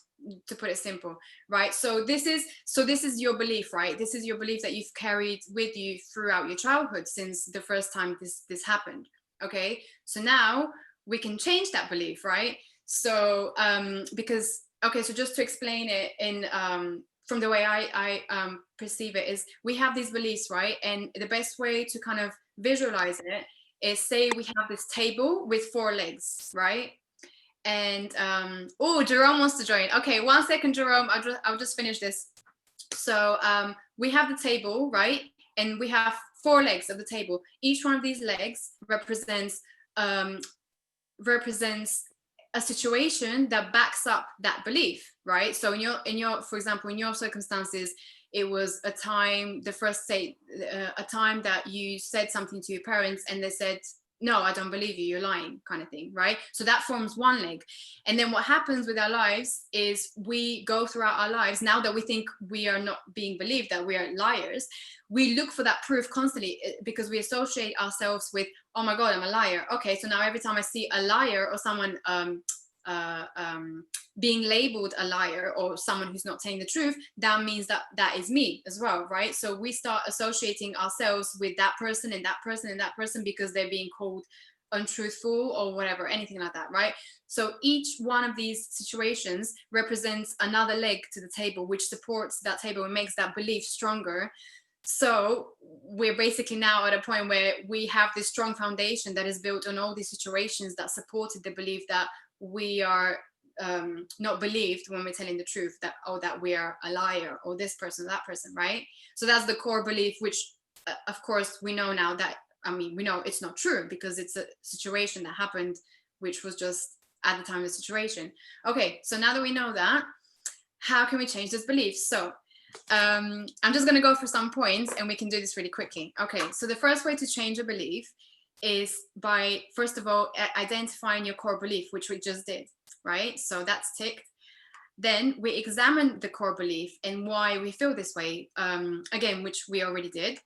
to put it simple, right? So this is your belief, right? This is your belief that you've carried with you throughout your childhood, since the first time this happened. Okay, so now we can change that belief, right? So because, okay, so just to explain it in from the way I perceive it, is we have these beliefs, right? And the best way to kind of visualize it is, say we have this table with 4 legs, right? And oh, Jerome wants to join. Okay, 1 second, Jerome. I'll just finish this. So we have the table, right? And we have 4 legs of the table. Each one of these legs represents a situation that backs up that belief, right? So in your for example, in your circumstances, it was a time, the first say a time that you said something to your parents and they said, no, I don't believe you, you're lying, kind of thing, right? So that forms 1 leg. And then what happens with our lives is, we go throughout our lives, now that we think we are not being believed, that we are liars, we look for that proof constantly, because we associate ourselves with, oh my god, I'm a liar. Okay, so now every time I see a liar, or someone being labeled a liar, or someone who's not telling the truth, that means that that is me as well, right? So we start associating ourselves with that person and that person and that person, because they're being called untruthful or whatever, anything like that, right? So each one of these situations represents another leg to the table, which supports that table and makes that belief stronger. So we're basically now at a point where we have this strong foundation that is built on all these situations that supported the belief that we are not believed when we're telling the truth, that, oh, that we are a liar, or this person, that person, right? So that's the core belief, which of course we know now that, I mean, we know it's not true, because it's a situation that happened, which was just at the time of the situation. Okay, so now that we know that, how can we change this belief? So I'm just going to go for some points, and we can do this really quickly. Okay, so the first way to change a belief is by, first of all, identifying your core belief, which we just did, right? So that's ticked. Then we examine the core belief and why we feel this way, again, which we already did.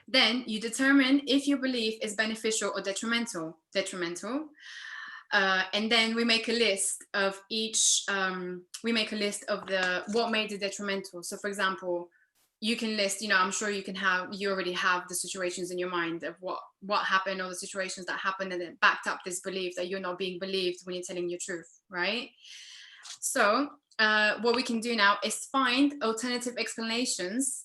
Then you determine if your belief is beneficial or detrimental. And then we make a list of each, we make a list of what made it detrimental. So for example, you can list, you know, I'm sure you already have the situations in your mind of what happened, or the situations that happened, and it backed up this belief that you're not being believed when you're telling your truth, right? So what we can do now is find alternative explanations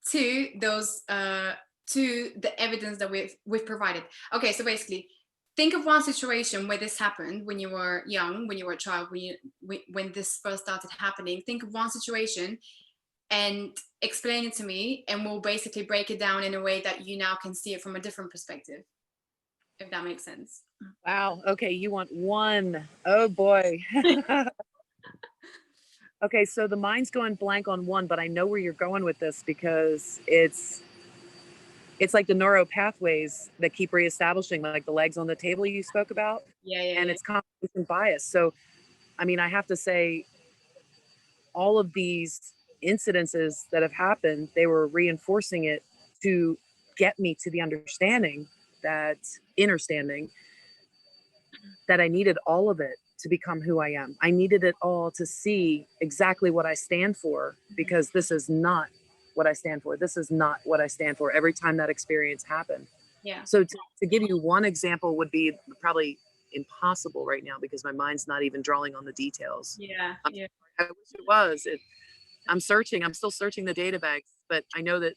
to those, to the evidence that we've provided. Okay, so basically, think of one situation where this happened when you were young, when you were a child, when this first started happening. Think of one situation and explain it to me, and we'll basically break it down in a way that you now can see it from a different perspective, if that makes sense. Wow. Okay, you want one. Oh boy. Okay, so the mind's going blank on one, but I know where you're going with this, because it's like the neural pathways that keep reestablishing, like the legs on the table you spoke about. And it's confirmation bias. So, I mean, I have to say, all of these incidences that have happened, they were reinforcing it to get me to the understanding, that understanding that I needed all of it to become who I am. I needed it all to see exactly what I stand for, because this is not what I stand for. This is not what I stand for every time that experience happened. Yeah. So to give you one example would be probably impossible right now because my mind's not even drawing on the details. Yeah. I'm Yeah. I wish it was. I'm searching. I'm still searching the data banks, but I know that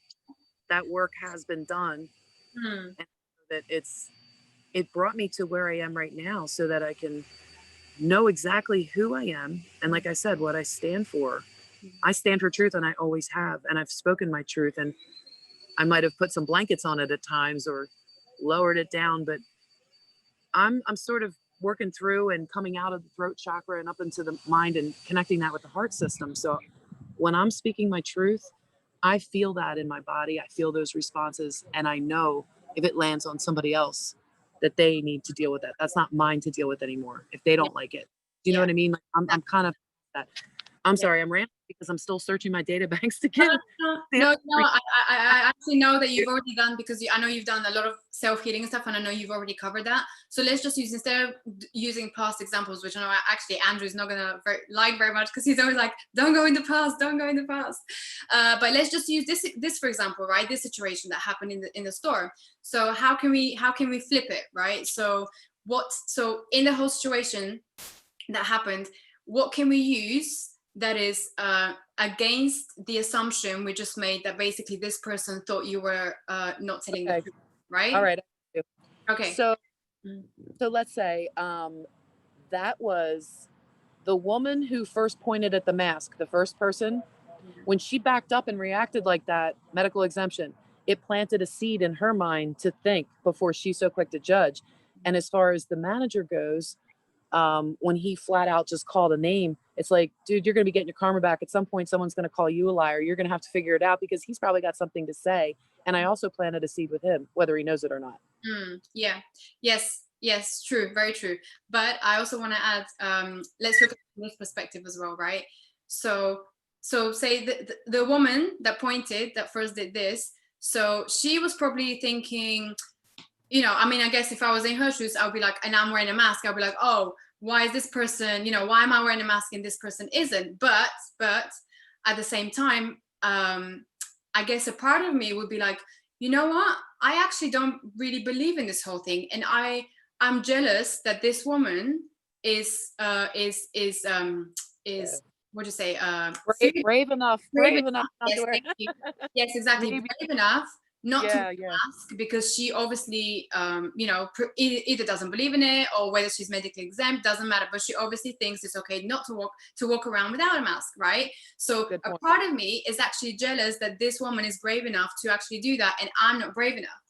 that work has been done, Mm. and that it brought me to where I am right now, so that I can know exactly who I am, and like I said, what I stand for. I stand for truth, and I always have, and I've spoken my truth, and I might have put some blankets on it at times or lowered it down, but I'm sort of working through and coming out of the throat chakra and up into the mind and connecting that with the heart system. So when I'm speaking my truth, I feel that in my body. I feel those responses, and I know if it lands on somebody else that they need to deal with that. That's not mine to deal with anymore if they Yeah. don't like it. Do you know Yeah. what I mean? Like I'm kind of that. I'm Yeah. sorry, I'm ranting because I'm still searching my data banks to No, get no, no. I actually know that you've already done, because I know you've done a lot of self-healing stuff, and I know you've already covered that. So let's just use, instead of using past examples, which I know actually Andrew's not gonna like very much, because he's always like, "Don't go in the past, don't go in the past." But let's just use this for example, right? This situation that happened in the store. So how can we flip it, right? So in the whole situation that happened, what can we use that is against the assumption we just made, that basically this person thought you were not telling the Okay. truth, right? All right. Okay. So let's say that was the woman who first pointed at the mask, the first person. When she backed up and reacted like that, medical exemption, it planted a seed in her mind to think before she's so quick to judge. And as far as the manager goes, when he flat out just called a name, it's like, dude, you're going to be getting your karma back. At some point, someone's going to call you a liar. You're going to have to figure it out, because he's probably got something to say. And I also planted a seed with him, whether he knows it or not. Yeah. Yes, true, very true. But I also want to add, let's look at this perspective as well, right? So say the woman that pointed, that first did this, so she was probably thinking, I mean, I guess if I was in her shoes, I would be like, and I'm wearing a mask, I'll be like, oh, why is this person, why am I wearing a mask and this person isn't? But at the same time, I guess a part of me would be like, you know what? I actually don't really believe in this whole thing, and I'm jealous that this woman is what do you say? Brave enough. Yes, thank you. Yes, exactly. Maybe. Brave enough not to Yeah. ask, because she obviously either doesn't believe in it, or whether she's medically exempt, doesn't matter, but she obviously thinks it's okay not to walk around without a mask, right? So a part of me is actually jealous that this woman is brave enough to actually do that, and I'm not brave enough.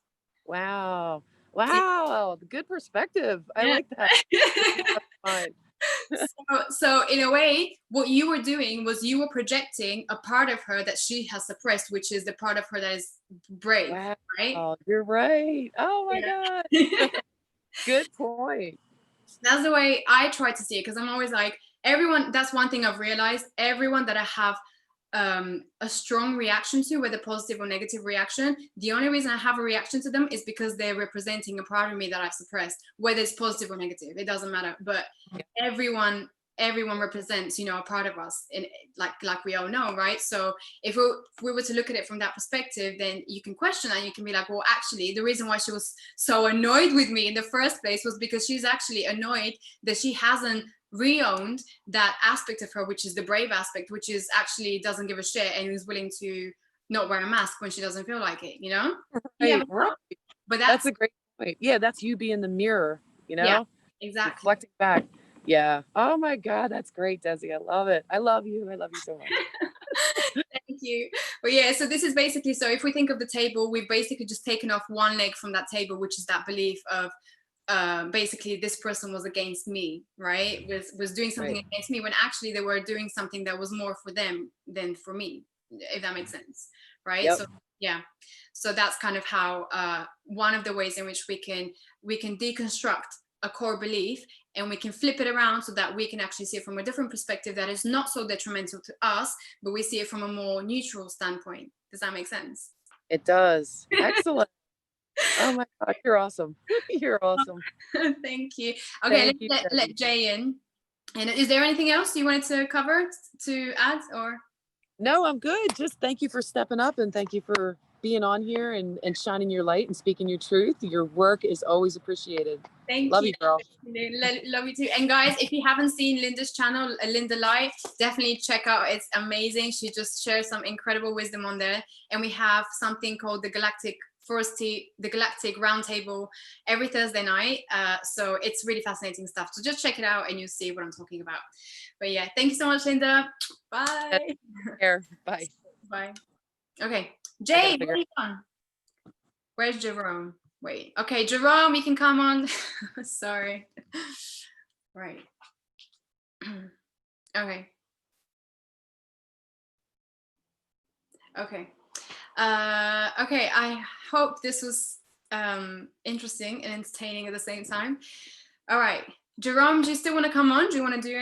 Wow, good perspective. I Yeah. like that. Fine. So in a way, what you were doing was you were projecting a part of her that she has suppressed, which is the part of her that is brave, Wow. right? Oh, you're right. Oh my God. Good point. That's the way I try to see it, because I'm always like, everyone, that's one thing I've realized, everyone that I have a strong reaction to, whether positive or negative reaction, the only reason I have a reaction to them is because they're representing a part of me that I've suppressed, whether it's positive or negative, it doesn't matter. But everyone represents, a part of us, in like we all know, right? So if we were to look at it from that perspective, then you can question that. You can be like, well, actually the reason why she was so annoyed with me in the first place was because she's actually annoyed that she hasn't re-owned that aspect of her, which is the brave aspect, which is actually doesn't give a shit and is willing to not wear a mask when she doesn't feel like it, Right, right. But that's a great point. Yeah, that's you being the mirror, yeah, exactly, reflecting back. Yeah. Oh my God, that's great, Desi. I love it. I love you so much. Thank you. But yeah, so this is basically, so if we think of the table, we've basically just taken off one leg from that table, which is that belief of basically this person was against me, right? Was doing something against me, when actually they were doing something that was more for them than for me, if that makes sense, right? Yep. So yeah, so that's kind of how one of the ways in which we can deconstruct a core belief, and we can flip it around so that we can actually see it from a different perspective that is not so detrimental to us, but we see it from a more neutral standpoint. Does that make sense? It does. Excellent. Oh my God, you're awesome. You're awesome. Thank you. Okay, Thank you, let Debbie. Jay in. And is there anything else you wanted to cover, to add, or? No, I'm good. Just thank you for stepping up and thank you for being on here and shining your light and speaking your truth. Your work is always appreciated. Thank Love you. you, girl. Love you too. And guys, if you haven't seen Lynda's channel, Lynda Light, definitely check out. It's amazing. She just shares some incredible wisdom on there. And we have something called the Galactic Roundtable every Thursday night. So it's really fascinating stuff. So just check it out and you'll see what I'm talking about. But yeah, thank you so much, Lynda. Bye. Take care. Bye. Bye. Okay, I gotta Jay, figure. where are you on? Where's Jerome? Wait. Okay, Jerome, you can come on. Sorry. Right. Okay. Okay. Okay, I hope this was interesting and entertaining at the same time. All right. Jerome, do you still want to come on? Do you want to do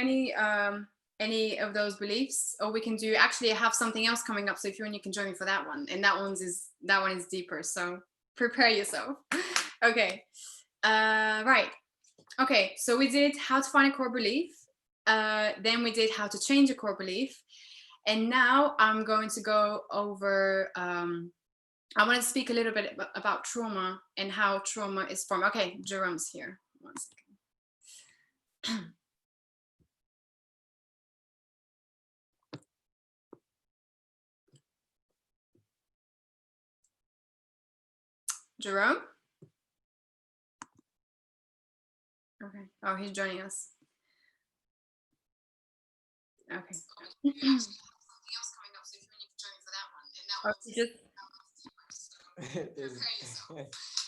any of those beliefs? Or we can do, actually I have something else coming up. So if you want, you can join me for that one. And that one is deeper. So prepare yourself. Okay. Right. Okay, so we did how to find a core belief. Then we did how to change a core belief. And now I'm going to go over, I want to speak a little bit about trauma and how trauma is formed. Okay, Jerome's here. 1 second. Jerome? Okay. Oh, he's joining us. Okay.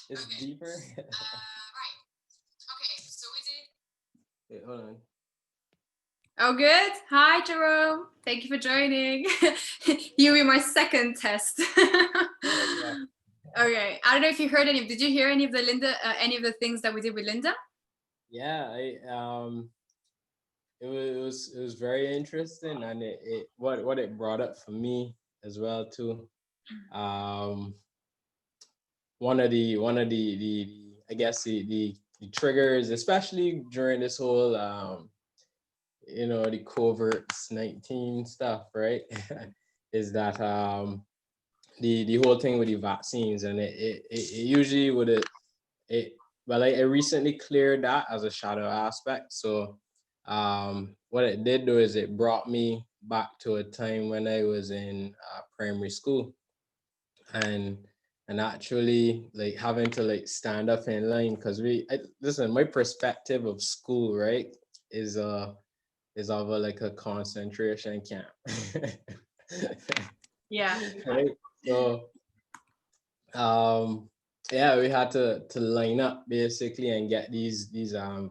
It's deeper. Right. Okay, so we did. Wait, hold on. Oh, good. Hi, Jerome. Thank you for joining. You'll be my second test. Yeah. Okay. I don't know if you heard any. Did you hear any of the Lynda? Any of the things that we did with Lynda? Yeah, it was very interesting, and what it brought up for me as well too. One of the I guess the triggers, especially during this whole the COVID-19 stuff, right? Is that the whole thing with the vaccines, and it usually would it well, I recently cleared that as a shadow aspect. So what it did do is it brought me back to a time when I was in primary school, and actually like having to like stand up in line, because listen, my perspective of school, right, is of like a concentration camp. Yeah. Right. So yeah, we had to line up basically and get these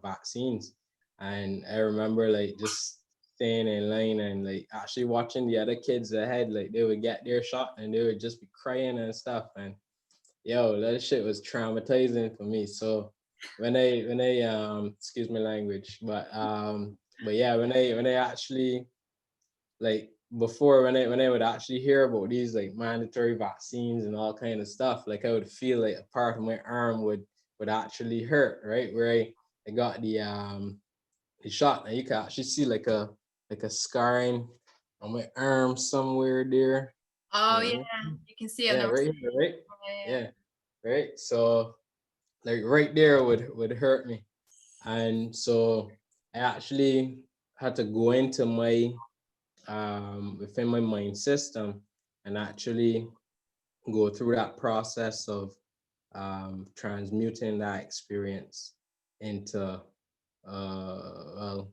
vaccines. And I remember like just staying in line and like actually watching the other kids ahead, like they would get their shot and they would just be crying and stuff. And yo, that shit was traumatizing for me. So when I excuse my language, but yeah, when I actually like before, when I would actually hear about these like mandatory vaccines and all kind of stuff, like I would feel like a part of my arm would actually hurt, right? Where I got the shot, and you can actually see like a scarring on my arm somewhere there. Oh You yeah, know? you can see it Yeah, now. right here, right? Yeah. Yeah, right. So like right there would hurt me. And so I actually had to go into my within my mind system and actually go through that process of transmuting that experience into well,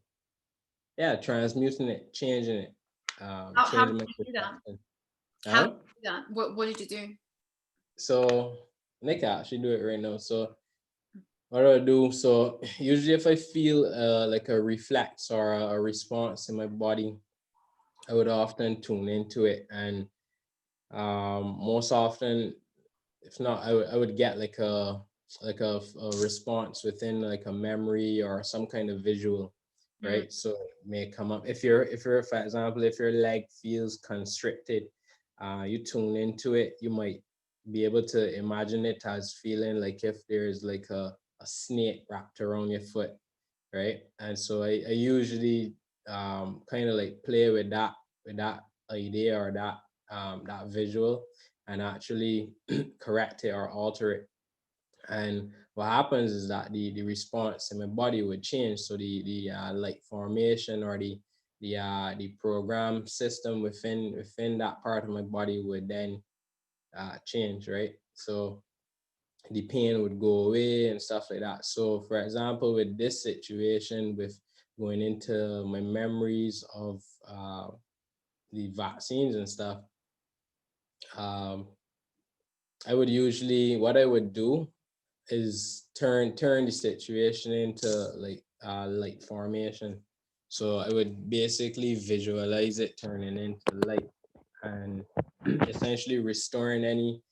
yeah, transmuting it, changing it, How changing did my you do that? perspective. How Huh? did you do that? What did you do? So Nick can actually do it right now. So what do I do? So usually if I feel like a reflex or a response in my body, I would often tune into it. And most often, if not, I would get like a response within like a memory or some kind of visual, Mm. right? So it may come up if you're for example, if your leg feels constricted, you tune into it, you might be able to imagine it as feeling like if there's like a snake wrapped around your foot, right? And so I usually kind of like play with that idea or that visual and actually correct it or alter it. And what happens is that the response in my body would change. So the light formation or the program system within that part of my body would then change, right? So the pain would go away and stuff like that. So for example, with this situation, with going into my memories of the vaccines and stuff, um, what I would do is turn the situation into like light formation. So I would basically visualize it turning into light and essentially restoring any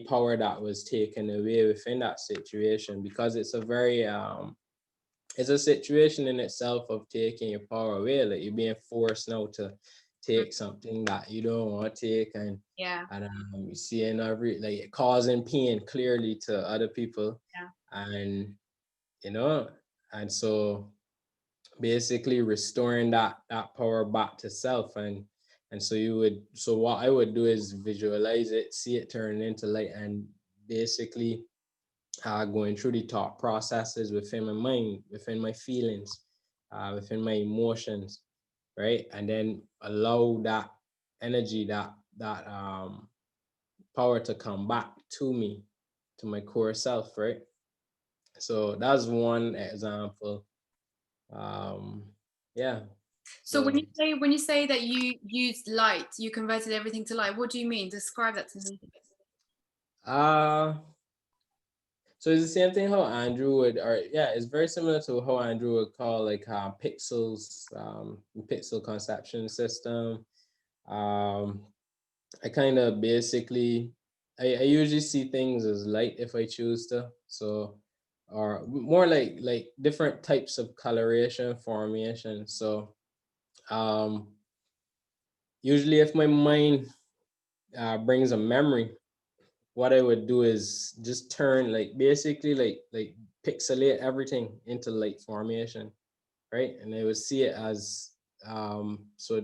power that was taken away within that situation, because it's a situation in itself of taking your power away. Like you're being forced now to take something that you don't want to take, and Yeah. you seeing every like causing pain clearly to other people, Yeah. and you know, and so basically restoring that power back to self. And so what I would do is visualize it, see it turn into light, and basically going through the thought processes within my mind, within my feelings, within my emotions, right? And then allow that energy, that power to come back to me, to my core self, right? So that's one example. Um, yeah. So So when you say that you used light, you converted everything to light, what do you mean? Describe that to me. uh so it's the same thing how Andrew would, or yeah, it's very similar to how Andrew would call like pixels, pixel conception system. Um, I kind of basically, I usually see things as light if I choose to. So, or more like different types of coloration formation. So, um, usually if my mind brings a memory, what I would do is just turn like basically like pixelate everything into light formation, right? And I would see it as so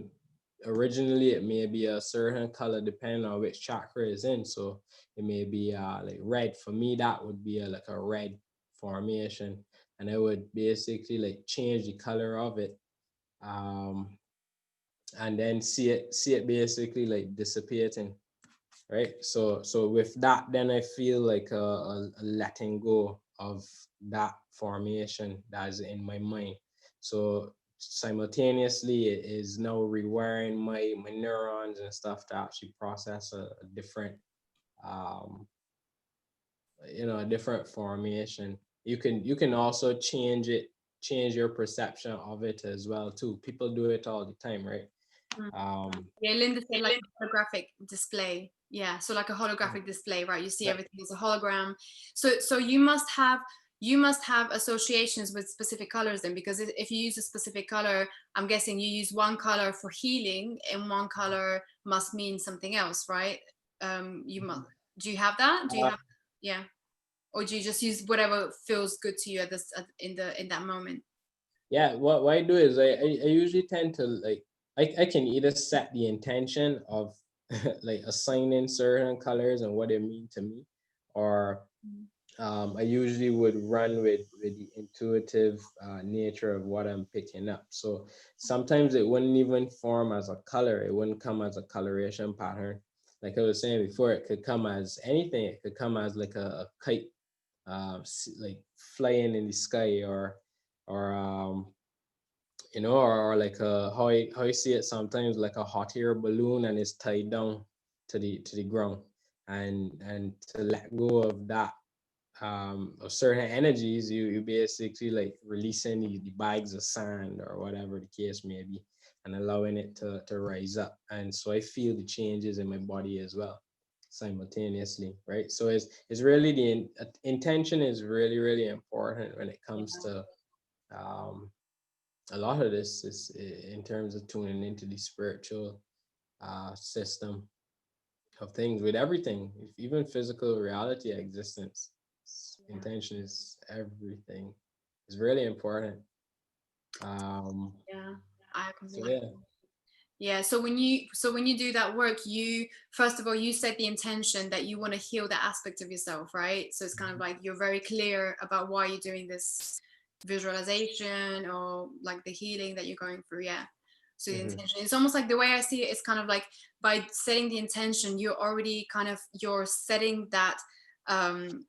originally it may be a certain color depending on which chakra is in. So it may be like red. For me, that would be like a red formation. And I would basically like change the color of it. Um, and then see it basically like dissipating, right? So with that, then I feel like a letting go of that formation that is in my mind. So simultaneously, it is now rewiring my neurons and stuff to actually process a different, um, a different formation. You can also change your perception of it as well too. People do it all the time, right? Mm. Um, Yeah, Linda said like a holographic display. Yeah, so like a holographic display, right? You see everything as a hologram. So you must have associations with specific colors then, because if you use a specific color, I'm guessing you use one color for healing and one color must mean something else, right? You must. Do you have that? Do you have? Yeah. Or do you just use whatever feels good to you in that moment? yeah, what I do is I usually tend to like I can either set the intention of like assigning certain colors and what they mean to me, or I usually would run with the intuitive nature of what I'm picking up. So sometimes it wouldn't even form as a color, it wouldn't come as a coloration pattern. Like I was saying before, it could come as anything. It could come as like a kite, like flying in the sky, or or like how you see it sometimes, like a hot air balloon and it's tied down to the ground, and to let go of that, of certain energies, you basically like releasing the bags of sand or whatever the case may be, and allowing it to rise up. And so I feel the changes in my body as well simultaneously, right? So it's really intention is really really important when it comes to um a lot of this is in terms of tuning into the spiritual system. of things with everything, even physical reality existence. Intention is everything. It's really important. Yeah, I So completely. yeah. Yeah, so when you do that work, you first of all you set the intention that you want to heal that aspect of yourself, right? So it's kind of like you're very clear about why you're doing this visualization or like the healing that you're going through. Yeah. So the Mhm. intention, it's almost like the way I see it is kind of like by setting the intention, you're already kind of you're setting that um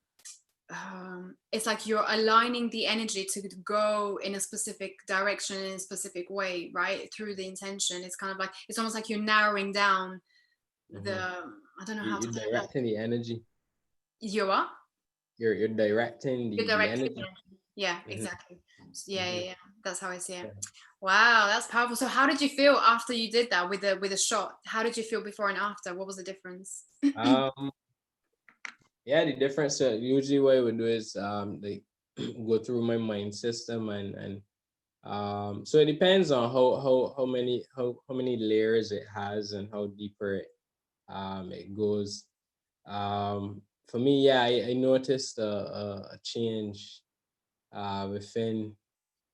it's like you're aligning the energy to go in a specific direction in a specific way, right? Through the intention, it's kind of like it's almost like you're narrowing down the Mhm. I don't know how to You're say that. directing the energy. You are. You're directing You're the directing the energy. energy. Yeah, Mhm. exactly. Yeah, yeah, Mhm. yeah. That's how I see it. Yeah. Wow, that's powerful. So how did you feel after you did that with the shot? How did you feel before and after? What was the difference? Um, yeah, the difference usually what I would do is like go through my mind system and so it depends on how many layers it has and how deeper it goes. For me, yeah, I noticed a change within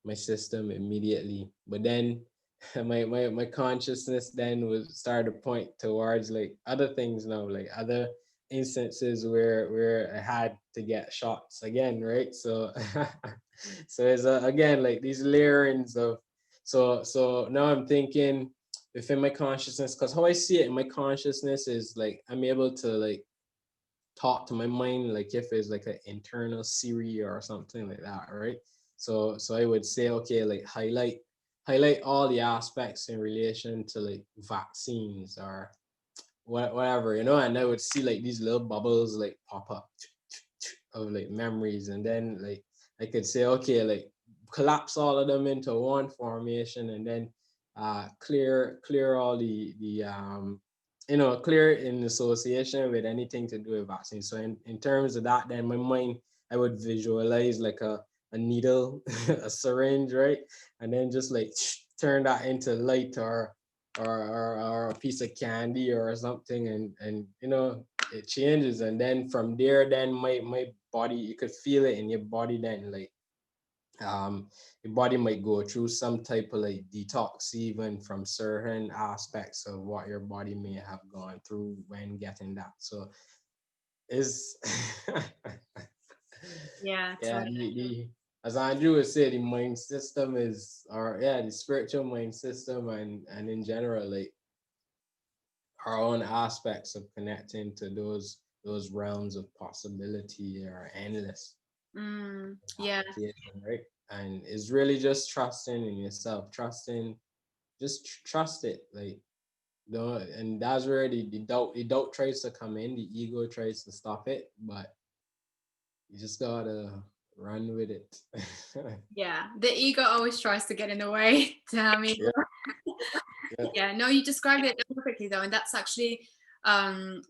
my system immediately. But then my consciousness then was started to point towards like other things now, like other instances where I had to get shots again, right? So so it's again like these layerings of so now I'm thinking within my consciousness, because how I see it in my consciousness is like I'm able to like talk to my mind like if it's like an internal Siri or something like that, right? So I would say, okay, like highlight all the aspects in relation to like vaccines or whatever, and I would see like these little bubbles like pop up of like memories, and then like I could say, okay, like collapse all of them into one formation, and then clear all the clear in association with anything to do with vaccine. So in terms of that, then my mind, I would visualize like a needle, a syringe, right? And then just like turn that into light or a piece of candy or something, and it changes. And then from there, then my body, you could feel it in your body then, like your body might go through some type of like detox even from certain aspects of what your body may have gone through when getting that. So is Yeah, yeah, totally. the as Andrew would say, the mind system is, or yeah, the spiritual mind system, and in general, like our own aspects of connecting to those realms of possibility are endless Yeah. application, right? And it's really just trusting in yourself, just trust it, like don't, and that's where the doubt tries to come in, the ego tries to stop it, but you just gotta run with it. Yeah, the ego always tries to get in the way. I mean, Yeah, yeah. yeah, no, you described it perfectly though, and that's actually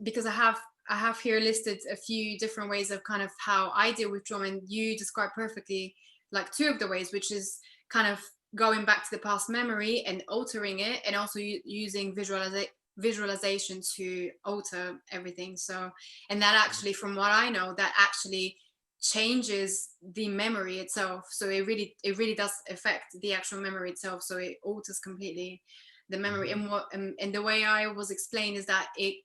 because I have here listed a few different ways of kind of how I deal with trauma, and you described perfectly like two of the ways, which is kind of going back to the past memory and altering it, and also using visualization to alter everything. So, and that actually, from what I know, that actually changes the memory itself. So it really does affect the actual memory itself. So it alters completely the memory. Mhm. And the way I was explained is that it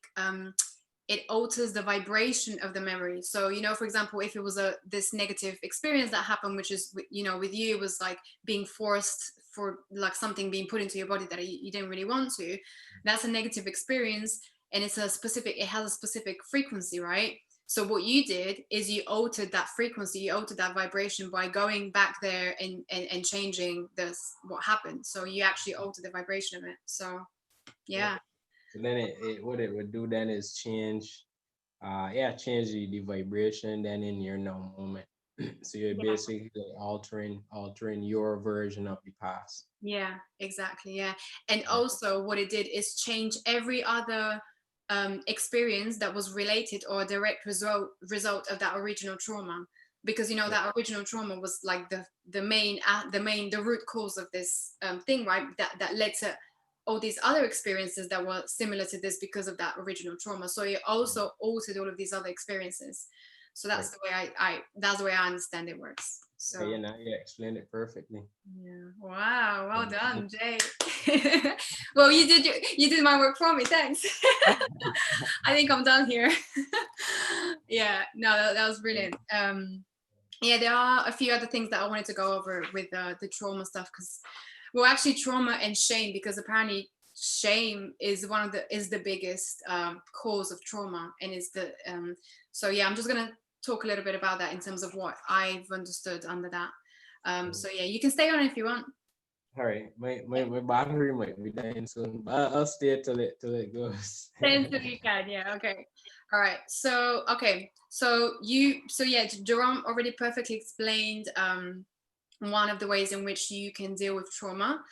alters the vibration of the memory. So for example, if it was this negative experience that happened, which is with you, it was like being forced, for like something being put into your body that you didn't really want to. That's a negative experience, and it has a specific frequency, right? So what you did is you altered that frequency, you altered that vibration by going back there and changing what happened. So you actually altered the vibration of it. So Yeah. yeah. And then it what it would do then is change the vibration then in your now moment. So you're Yeah, basically altering your version of the past. yeah, exactly. Yeah. And Yeah. also what it did is change every other experience that was related or a direct result of that original trauma, because Yeah. that original trauma was like the root cause of this thing, right? That led to all these other experiences that were similar to this because of that original trauma. So it also altered all of these other experiences. So that's the way that's the way I understand it works. So yeah, now you explained it perfectly. yeah. Wow. Well done, Jay. Well, you did my work for me. Thanks. I think I'm done here. Yeah. No, that was brilliant. Yeah, there are a few other things that I wanted to go over with the trauma stuff, because, well, actually trauma and shame, because apparently shame is the biggest cause of trauma, and is the so yeah, I'm just gonna talk a little bit about that in terms of what I've understood under that. So yeah, you can stay on if you want. All right, my battery might be dying soon, but I'll stay till it goes. Stay until you can, yeah, okay. All right, so okay, so yeah, Jerome already perfectly explained one of the ways in which you can deal with trauma,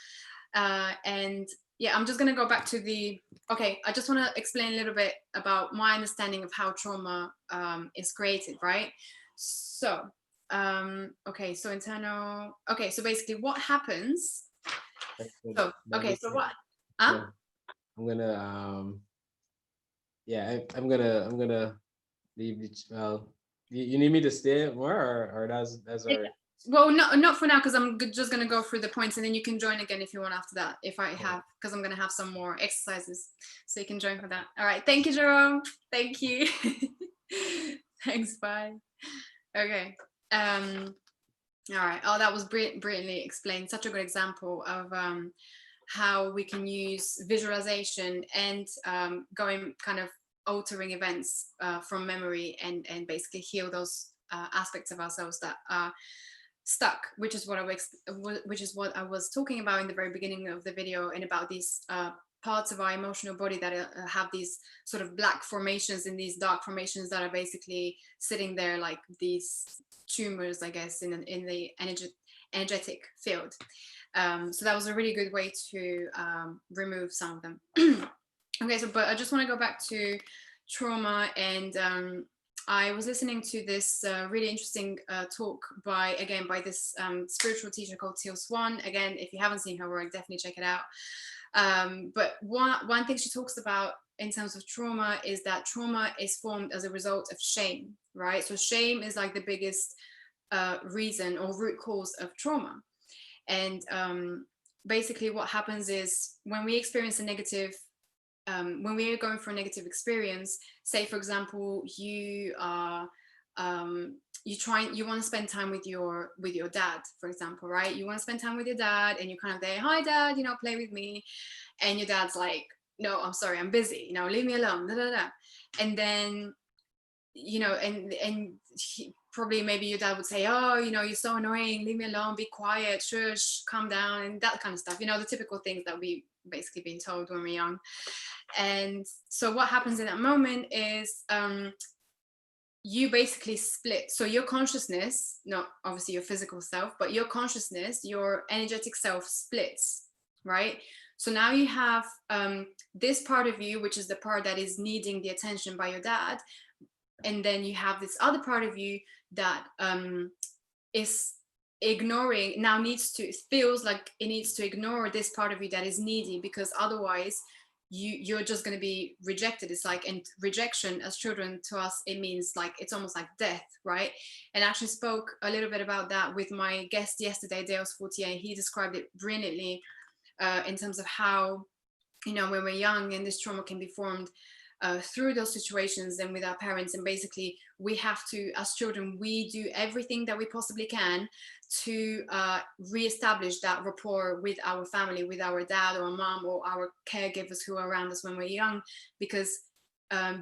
and yeah, I'm just gonna go back to I just want to explain a little bit about my understanding of how trauma is created, right? So okay, so internal, okay, so basically what happens, so okay, so what I'm gonna I'm gonna leave it. Well, you need me to stay more, or that's our. Well, not for now, because I'm just gonna go through the points, and then you can join again if you want after that. If I have, because I'm gonna have some more exercises, so you can join for that. All right, thank you, Jerome. Thank you. Thanks. Bye. Okay. All right. Oh, that was brilliantly explained. Such a good example of how we can use visualization and going kind of altering events from memory, and basically heal those aspects of ourselves that are stuck, which is what I was talking about in the very beginning of the video, and about these parts of our emotional body that have these sort of black formations and these dark formations that are basically sitting there like these tumors, I guess, in the energetic field. So that was a really good way to remove some of them. Okay, so but I just want to go back to trauma, and I was listening to this really interesting talk by this spiritual teacher called Teal Swan. Again, if you haven't seen her work, definitely check it out. But one thing she talks about in terms of trauma is that trauma is formed as a result of shame, right? So shame is like the biggest reason or root cause of trauma. And basically what happens is when we experience a negative, when we are going for a negative experience, say for example, you are you want to spend time with your dad, for example, right? You want to spend time with your dad, and you kind of say, hi dad, play with me, and your dad's like, no, I'm sorry, I'm busy, leave me alone, da, da, da. And then and probably maybe your dad would say, oh, you're so annoying, leave me alone, be quiet, shush, calm down, and that kind of stuff, the typical things that we basically been told when we're young. And so what happens in that moment is you basically split. So your consciousness, not obviously your physical self, but your consciousness, your energetic self splits, right? So now you have this part of you, which is the part that is needing the attention by your dad. And then you have this other part of you that is ignoring, now feels like it needs to ignore this part of you that is needy, because otherwise you're just going to be rejected. It's like, and rejection as children to us, it means like, it's almost like death, right? And I actually spoke a little bit about that with my guest yesterday, Deos Fortier. He described it brilliantly in terms of how, when we're young and this trauma can be formed through those situations and with our parents. And basically we have to, as children, we do everything that we possibly can to reestablish that rapport with our family, with our dad or mom or our caregivers who are around us when we're young, because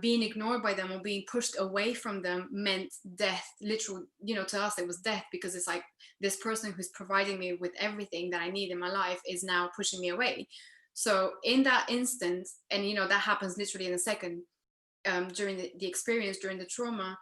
being ignored by them or being pushed away from them meant death. Literal, to us it was death, because it's like, this person who's providing me with everything that I need in my life is now pushing me away. So in that instant, and that happens literally in a second, during the experience, during the trauma,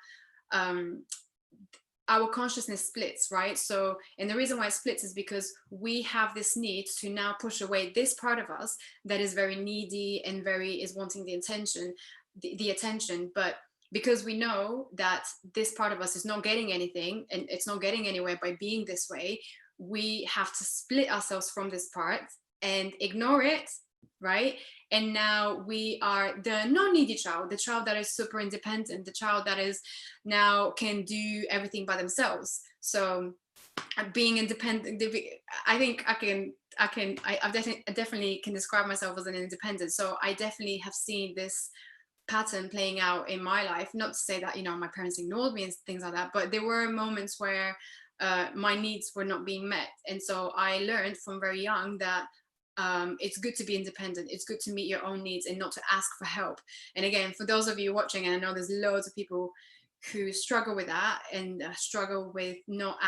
our consciousness splits, right? So, and the reason why it splits is because we have this need to now push away this part of us that is very needy and is wanting the attention, the attention. But because we know that this part of us is not getting anything and it's not getting anywhere by being this way, we have to split ourselves from this part and ignore it right? And now we are the non-needy child, the child that is super independent, the child that is now can do everything by themselves. So being independent, I think I definitely can describe myself as an independent. So I definitely have seen this pattern playing out in my life. Not to say that, you know, my parents ignored me and things like that, but there were moments where my needs were not being met. And so I learned from very young that it's good to be independent. It's good to meet your own needs and not to ask for help. And again, for those of you watching, and I know there's loads of people who struggle with that and struggle with not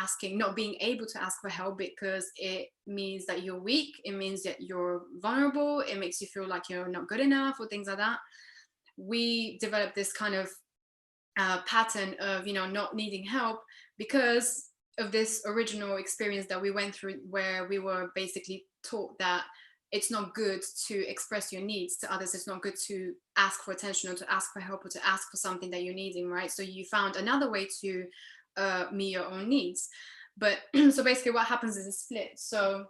being able to ask for help, because it means that you're weak. It means that you're vulnerable. It makes you feel like you're not good enough or things like that. We develop this kind of pattern of, you know, not needing help because of this original experience that we went through, where we were basically taught that it's not good to express your needs to others. It's not good to ask for attention or to ask for help or to ask for something that you're needing, right? So you found another way to meet your own needs. But so basically what happens is a split. So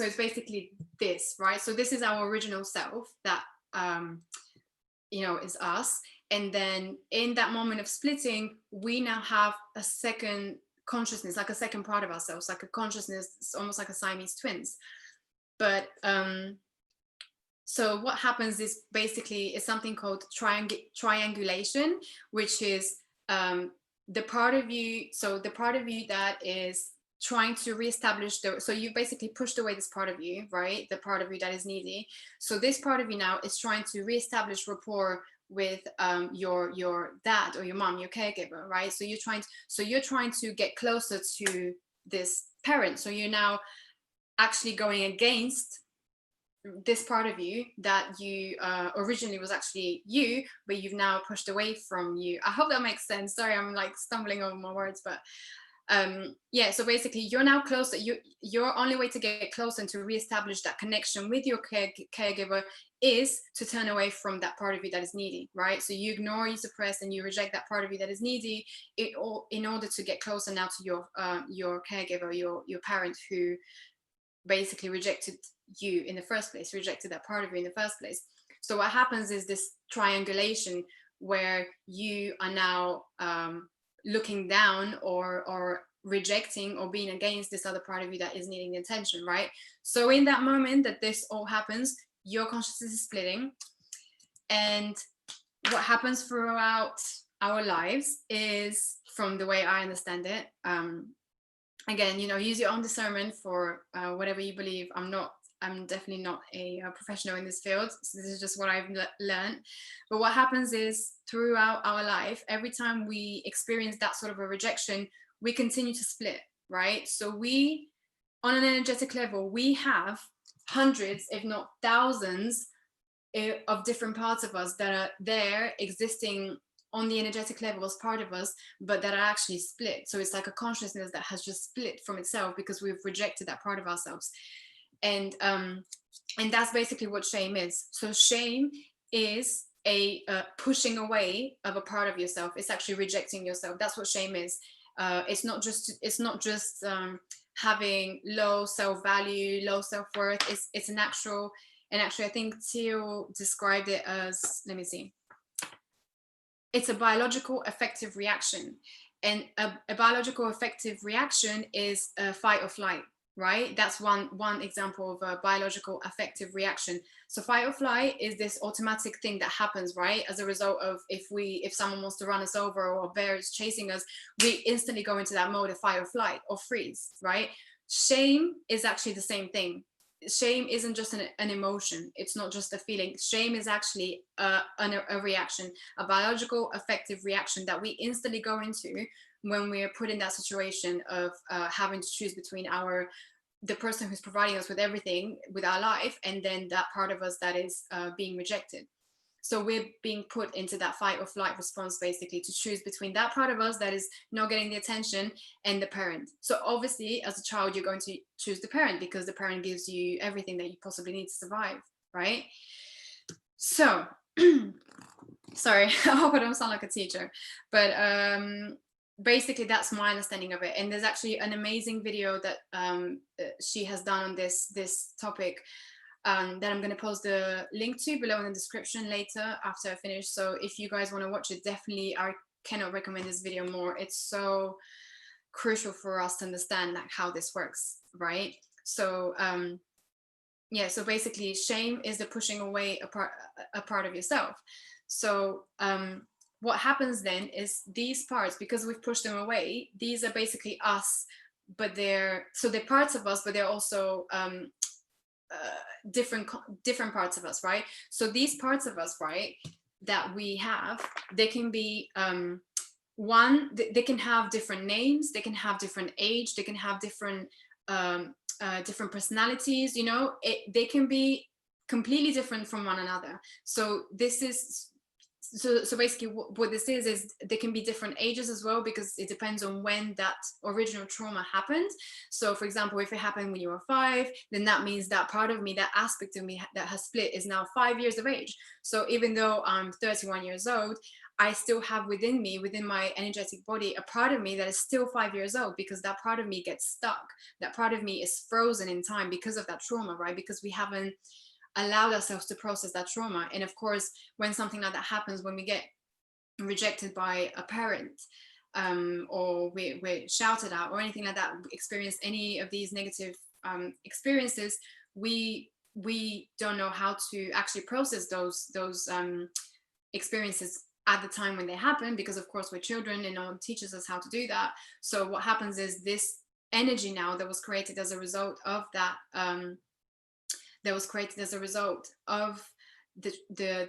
it's basically this, right? So this is our original self that, you know, is us. And then in that moment of splitting, we now have a second consciousness, like a second part of ourselves, like a consciousness. It's almost like a Siamese twins. But so what happens is basically it's something called triangulation, which is the part of you. So the part of you that is trying to reestablish so you've basically pushed away this part of you, right? The part of you that is needy. So this part of you now is trying to reestablish rapport with your dad or your mom, your caregiver, right? So you're trying to get closer to this parent. So you're now actually going against this part of you that you originally was actually you, but you've now pushed away from you. I hope that makes sense. Sorry, I'm like stumbling over my words, but yeah, so basically you're now closer. Your only way to get closer and to reestablish that connection with your caregiver is to turn away from that part of you that is needy, right? So you ignore, you suppress, and you reject that part of you that is needy in order to get closer now to your caregiver, your parent, who basically rejected you in the first place, rejected that part of you in the first place. So what happens is this triangulation where you are now looking down or rejecting or being against this other part of you that is needing attention, right? So in that moment that this all happens, your consciousness is splitting. And what happens throughout our lives is, from the way I understand it, again, you know, use your own discernment for whatever you believe. I'm definitely not a professional in this field. So this is just what I've learned. But what happens is throughout our life, every time we experience that sort of a rejection, we continue to split, right? So we, on an energetic level, we have hundreds, if not thousands, of different parts of us that are there existing on the energetic level as part of us, but that are actually split. So it's like a consciousness that has just split from itself because we've rejected that part of ourselves. And that's basically what shame is. So shame is a pushing away of a part of yourself. It's actually rejecting yourself. That's what shame is. It's not just having low self-value, low self-worth. It's an actual, and actually I think Teal described it as, let me see, it's a biological affective reaction. And a biological affective reaction is a fight or flight, right? That's one example of a biological affective reaction. So fight or flight is this automatic thing that happens, right? As a result of if someone wants to run us over or a bear is chasing us, we instantly go into that mode of fight or flight or freeze, right? Shame is actually the same thing. Shame isn't just an emotion. It's not just a feeling. Shame is actually a reaction, a biological affective reaction that we instantly go into when we are put in that situation of having to choose between the person who's providing us with everything, with our life, and then that part of us that is being rejected. So we're being put into that fight or flight response, basically, to choose between that part of us that is not getting the attention and the parent. So obviously, as a child, you're going to choose the parent because the parent gives you everything that you possibly need to survive, right? So, sorry, I hope I don't sound like a teacher, but basically that's my understanding of it. And there's actually an amazing video that she has done on this topic. that I'm going to post the link to below in the description later after I finish. So if you guys want to watch it, definitely, I cannot recommend this video more. It's so crucial for us to understand like how this works, right? So yeah, so basically shame is the pushing away a part of yourself. So what happens then is these parts, because we've pushed them away, these are basically us, but they're parts of us, but they're also different parts of us, right? So these parts of us, right, that we have, they can be they can have different names, they can have different age, they can have different different personalities, you know, they can be completely different from one another. So this is so basically what this is there can be different ages as well, because it depends on when that original trauma happened. So for example, if it happened when you were 5, then that means that part of me, that aspect of me that has split, is now 5 years of age. So even though I'm 31 years old, I still have within me, within my energetic body, a part of me that is still 5 years old, because that part of me gets stuck. That part of me is frozen in time because of that trauma, right? Because we haven't allowed ourselves to process that trauma. And of course, when something like that happens, when we get rejected by a parent, or we're shouted at or anything like that, experience any of these negative experiences, we don't know how to actually process those experiences at the time when they happen, because of course we're children and no one teaches us how to do that. So what happens is this energy now that was created as a result of that the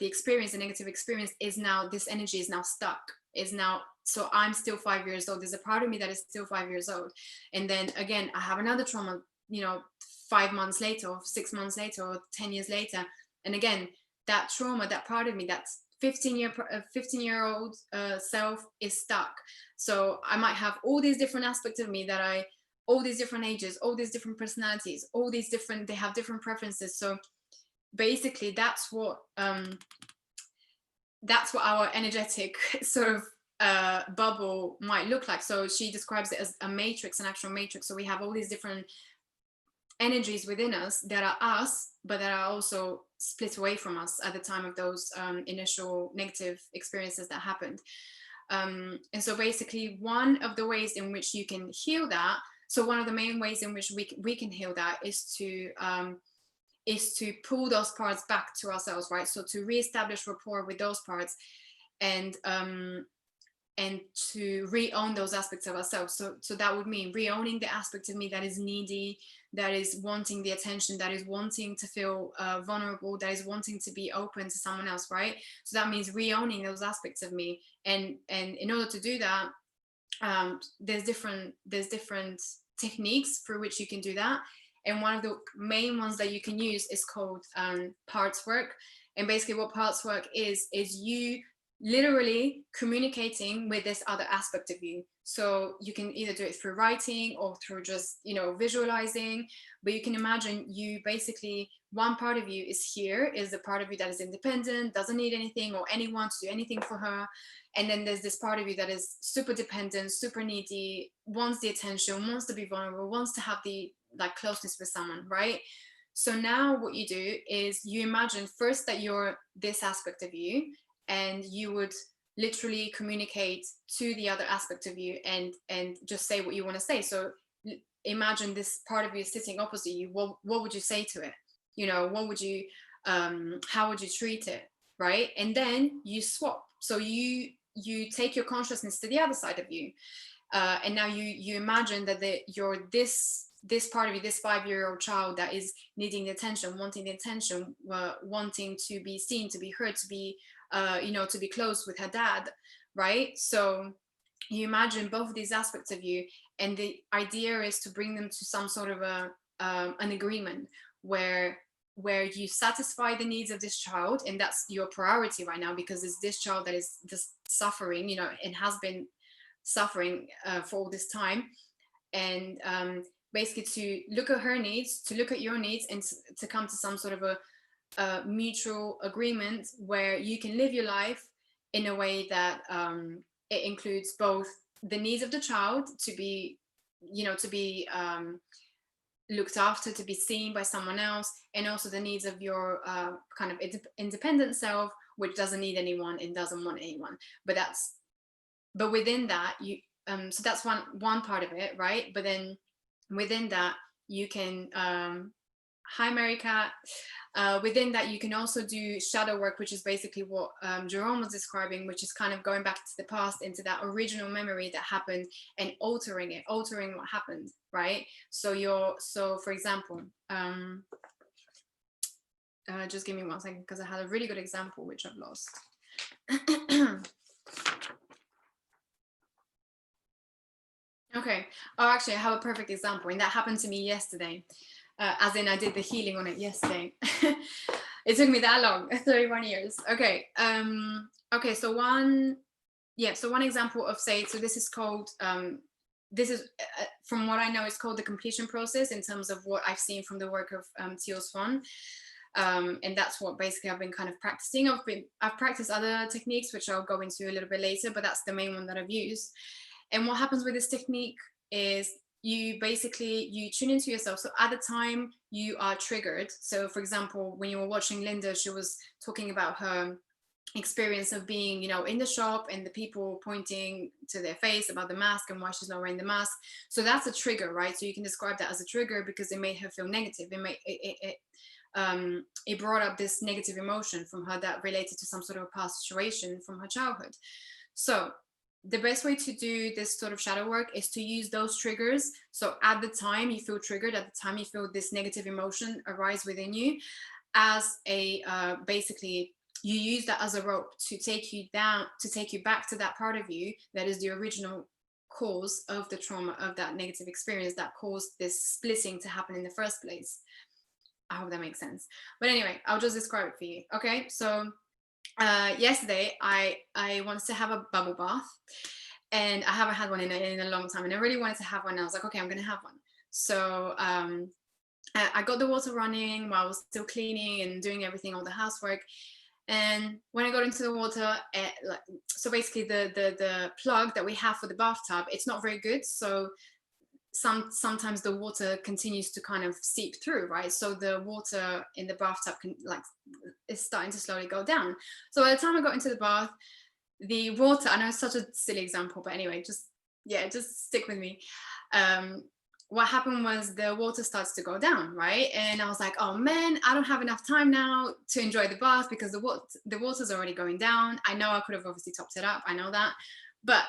experience, the negative experience, is now, this energy is now stuck, is now, so I'm still 5 years old, there's a part of me that is still 5 years old, and then again I have another trauma, you know, 5 months later or 6 months later or 10 years later, and again that trauma, that part of me, that's 15-year-old self is stuck. So I might have all these different aspects of me that all these different ages, all these different personalities, all these different, they have different preferences. So basically that's what our energetic sort of bubble might look like. So she describes it as a matrix, an actual matrix. So we have all these different energies within us that are us, but that are also split away from us at the time of those initial negative experiences that happened. And so basically one of the ways in which you can heal that, so one of the main ways in which we can heal that is to pull those parts back to ourselves, right? So to reestablish rapport with those parts, and to re-own those aspects of ourselves. So that would mean re-owning the aspect of me that is needy, that is wanting the attention, that is wanting to feel vulnerable, that is wanting to be open to someone else, right? So that means re-owning those aspects of me, and in order to do that, there's different techniques through which you can do that, and one of the main ones that you can use is called parts work. And basically what parts work is you literally communicating with this other aspect of you. So you can either do it through writing or through just, you know, visualizing, but you can imagine you basically, one part of you is here, is the part of you that is independent, doesn't need anything or anyone to do anything for her. And then there's this part of you that is super dependent, super needy, wants the attention, wants to be vulnerable, wants to have the like closeness with someone, right? So now what you do is you imagine first that you're this aspect of you, and you would literally communicate to the other aspect of you and just say what you want to say. So imagine this part of you sitting opposite you. What would you say to it? You know, what would you how would you treat it, right? And then you swap. So you take your consciousness to the other side of you, and now you imagine that you're this part of you, this 5-year-old child that is needing the attention, wanting the attention, wanting to be seen, to be heard, to be you know, to be close with her dad, right? So you imagine both of these aspects of you, and the idea is to bring them to some sort of an agreement where you satisfy the needs of this child, and that's your priority right now, because it's this child that is just suffering, you know, and has been suffering for all this time. And basically to look at her needs, to look at your needs, and to come to some sort of a mutual agreement where you can live your life in a way that it includes both the needs of the child to be, you know, to be looked after, to be seen by someone else, and also the needs of your kind of independent self, which doesn't need anyone and doesn't want anyone. But within that, you so that's one part of it, right? But then within that, you can hi Mary Cat. Within that, you can also do shadow work, which is basically what Jerome was describing, which is kind of going back to the past, into that original memory that happened, and altering what happened, right? So for example, just give me 1 second, because I had a really good example which I've lost. Okay. Oh, actually, I have a perfect example, and that happened to me yesterday. As in, I did the healing on it yesterday. It took me that long, 31 years. Okay. Okay. So one example of, say, so this is called, this is, from what I know, it's called the completion process, in terms of what I've seen from the work of Teal Swan. And that's what basically I've been kind of practicing. I've practiced other techniques, which I'll go into a little bit later, but that's the main one that I've used. And what happens with this technique is you tune into yourself. So at the time you are triggered. So for example, when you were watching Lynda, she was talking about her experience of being, in the shop, and the people pointing to their face about the mask and why she's not wearing the mask. So that's a trigger, right? So you can describe that as a trigger because it made her feel negative. It brought up this negative emotion from her that related to some sort of past situation from her childhood. So the best way to do this sort of shadow work is to use those triggers. So at the time you feel triggered, at the time you feel this negative emotion arise within you, as a basically you use that as a rope to take you down, to take you back to that part of you that is the original cause of the trauma, of that negative experience that caused this splitting to happen in the first place. I hope that makes sense. But anyway, I'll just describe it for you. Okay, so yesterday I wanted to have a bubble bath, and I haven't had one in a long time, and I really wanted to have one. I was like, okay, I'm gonna have one. So I got the water running while I was still cleaning and doing everything, all the housework. And when I got into the water, so basically the plug that we have for the bathtub, it's not very good. So sometimes the water continues to kind of seep through, right? So the water in the bathtub is starting to slowly go down. So by the time I got into the bath, the water, I know it's such a silly example, but anyway, just stick with me. What happened was the water starts to go down, right? And I was like, oh man, I don't have enough time now to enjoy the bath because the water's already going down. I know I could have obviously topped it up, I know that, but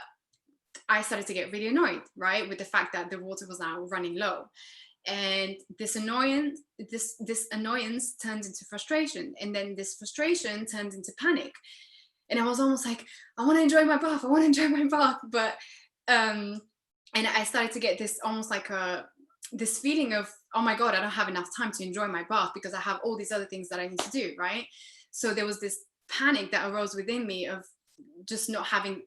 I started to get really annoyed, right, with the fact that the water was now running low. And this annoyance turned into frustration. And then this frustration turned into panic. And I was almost like, I want to enjoy my bath. But, and I started to get this almost like this feeling of, oh my God, I don't have enough time to enjoy my bath because I have all these other things that I need to do, right? So there was this panic that arose within me of just not having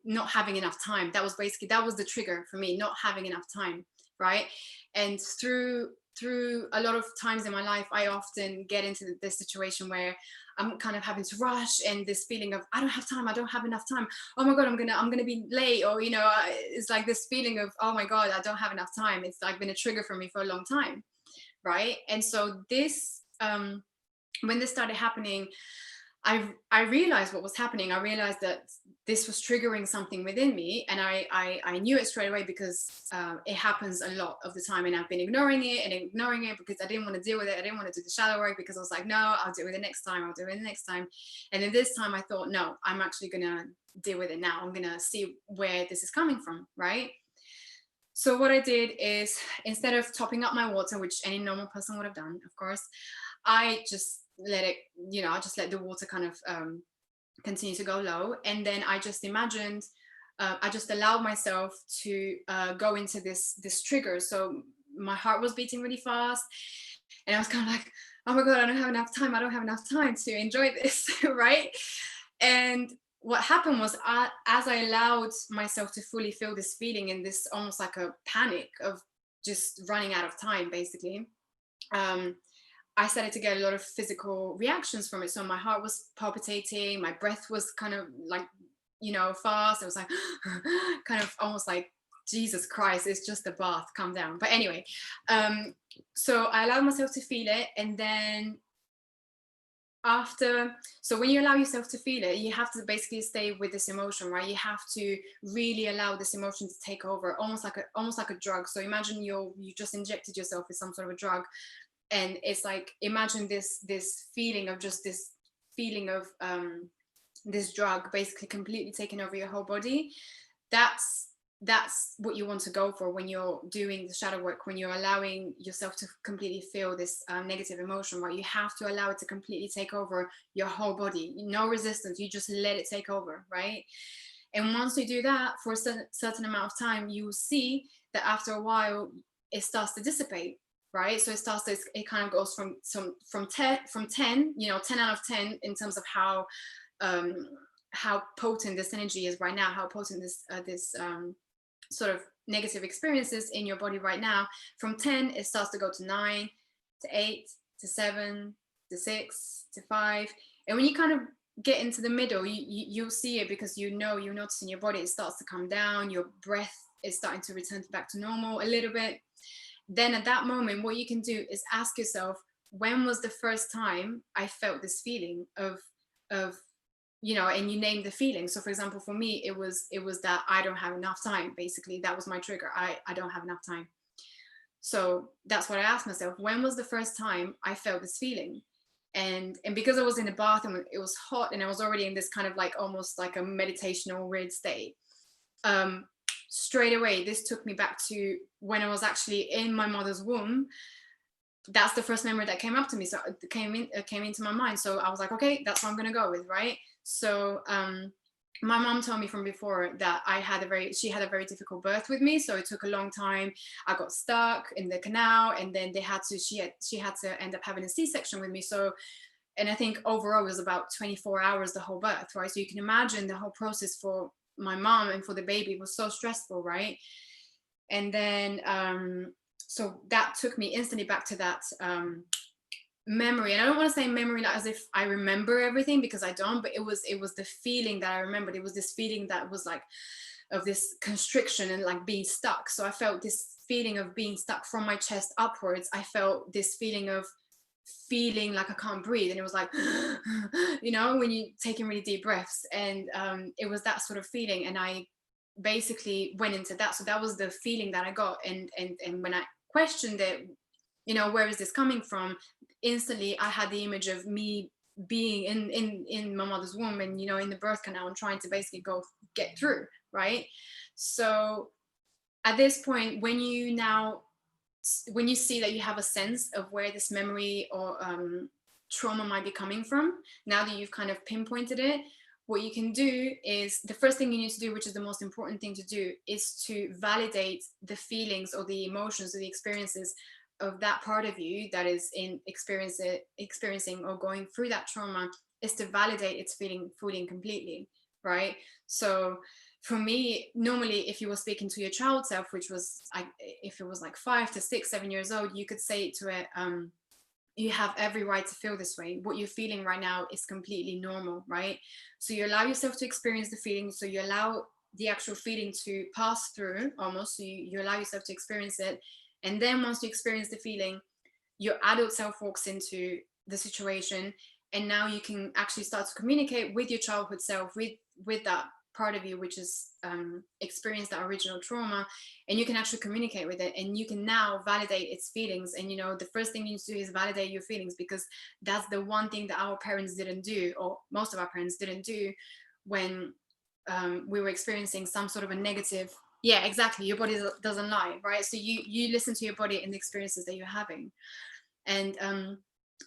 enough time. That was the trigger for me, not having enough time, right? And through a lot of times in my life, I often get into this situation where I'm kind of having to rush, and this feeling of I don't have time, I don't have enough time, oh my God, I'm gonna be late, or it's like this feeling of, oh my God, I don't have enough time. It's like been a trigger for me for a long time, right? And so this when this started happening, I realized what was happening. I realized that this was triggering something within me, and I knew it straight away because it happens a lot of the time, and I've been ignoring it because I didn't want to deal with it. I didn't want to do the shadow work because I was like, no, I'll do it the next time. And then this time I thought, no, I'm actually gonna deal with it now. I'm gonna see where this is coming from, right? So what I did is, instead of topping up my water, which any normal person would have done, of course, I just let it, I just let the water kind of continue to go low. And then I just imagined, I just allowed myself to go into this trigger. So my heart was beating really fast, and I was kind of like, oh my God, I don't have enough time to enjoy this, right? And what happened was, as I allowed myself to fully feel this feeling, and this almost like a panic of just running out of time, basically, I started to get a lot of physical reactions from it. So my heart was palpitating, my breath was kind of like, fast. It was like kind of almost like Jesus Christ, it's just a bath, calm down. But anyway, so I allowed myself to feel it. And then so when you allow yourself to feel it, you have to basically stay with this emotion, right? You have to really allow this emotion to take over, almost like a drug. So imagine you just injected yourself with some sort of a drug, and it's like, imagine this feeling of this drug basically completely taking over your whole body. That's what you want to go for when you're doing the shadow work, when you're allowing yourself to completely feel this negative emotion, right? You have to allow it to completely take over your whole body. No resistance, you just let it take over, right? And once you do that for a certain amount of time, you will see that after a while it starts to dissipate, right? So it kind of goes from 10, 10 out of 10 in terms of how potent this energy is right now, how potent this sort of negative experiences in your body right now. From 10, it starts to go to 9, to 8, to 7, to 6, to 5. And when you kind of get into the middle, you'll see it, because you'll notice in your body, it starts to come down, your breath is starting to return back to normal a little bit. Then at that moment, what you can do is ask yourself, when was the first time I felt this feeling of and you name the feeling. So for example, for me, it was that I don't have enough time. Basically, that was my trigger. I don't have enough time. So that's what I asked myself. When was the first time I felt this feeling? And because I was in the bath and it was hot, and I was already in this kind of like almost like a meditational weird state, straight away, this took me back to when I was actually in my mother's womb. That's the first memory that came up to me. So it came into my mind. So I was like, okay, that's what I'm going to go with, right? So my mom told me from before that she had a very difficult birth with me. So it took a long time. I got stuck in the canal, and then she had to end up having a C-section with me. So, and I think overall it was about 24 hours, the whole birth, right? So you can imagine the whole process for my mom and for the baby was so stressful, right? And then so that took me instantly back to that memory. And I don't want to say memory like as if I remember everything, because I don't, but it was the feeling that I remembered. It was this feeling that was like of this constriction and like being stuck. So I felt this feeling of being stuck from my chest upwards. I felt this feeling of feeling like I can't breathe, and it was like when you taking really deep breaths, and it was that sort of feeling. And I basically went into that. So that was the feeling that I got. And when I questioned it, where is this coming from, instantly I had the image of me being in my mother's womb, and in the birth canal, and trying to basically get through, right? So at this point, when you see that you have a sense of where this memory or trauma might be coming from, now that you've kind of pinpointed it, what you can do is, the first thing you need to do, which is the most important thing to do, is to validate the feelings or the emotions or the experiences of that part of you that is experiencing or going through that trauma, is to validate its feeling fully and completely, right? So for me, normally, if you were speaking to your child self, which was if it was like 5 to 6, 7 years old, you could say to it, you have every right to feel this way. What you're feeling right now is completely normal, right? So you allow yourself to experience the feeling. So you allow the actual feeling to pass through almost. So you allow yourself to experience it. And then once you experience the feeling, your adult self walks into the situation. And now you can actually start to communicate with your childhood self, with that part of you which is experienced that original trauma, and you can actually communicate with it, and you can now validate its feelings. And the first thing you need to do is validate your feelings, because that's the one thing that our parents didn't do, or most of our parents didn't do, when we were experiencing some sort of a negative. Yeah, exactly, your body doesn't lie, right? So you listen to your body and the experiences that you're having. And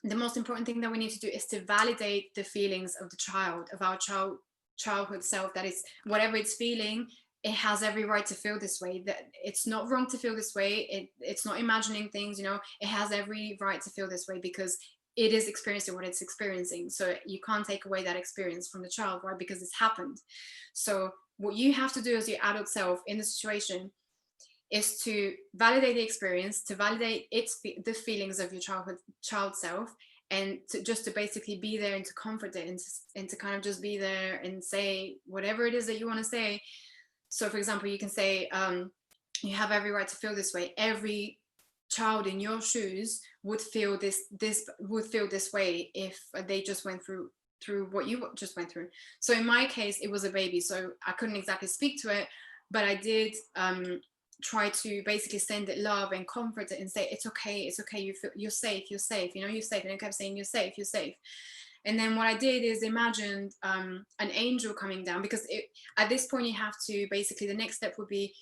the most important thing that we need to do is to validate the feelings of the child, of our childhood self, that is, whatever it's feeling, it has every right to feel this way, that it's not wrong to feel this way, it's not imagining things, it has every right to feel this way, because it is experiencing what it's experiencing. So you can't take away that experience from the child, right? Because it's happened. So what you have to do as your adult self in the situation is to validate the experience, to validate the feelings of your child self, and to basically be there and to comfort it, and to kind of just be there and say whatever it is that you want to say. So for example, you can say, You have every right to feel this way. Every child in your shoes would feel this way if they just went through what you just went through. So in my case, it was a baby, so I couldn't exactly speak to it, but I did try to basically send it love and comfort it and say, it's okay, you're safe, you're safe, you know, you're safe. And I kept saying, you're safe, you're safe. And then what I did is imagined an angel coming down, because at this point you have to basically, the next step would be,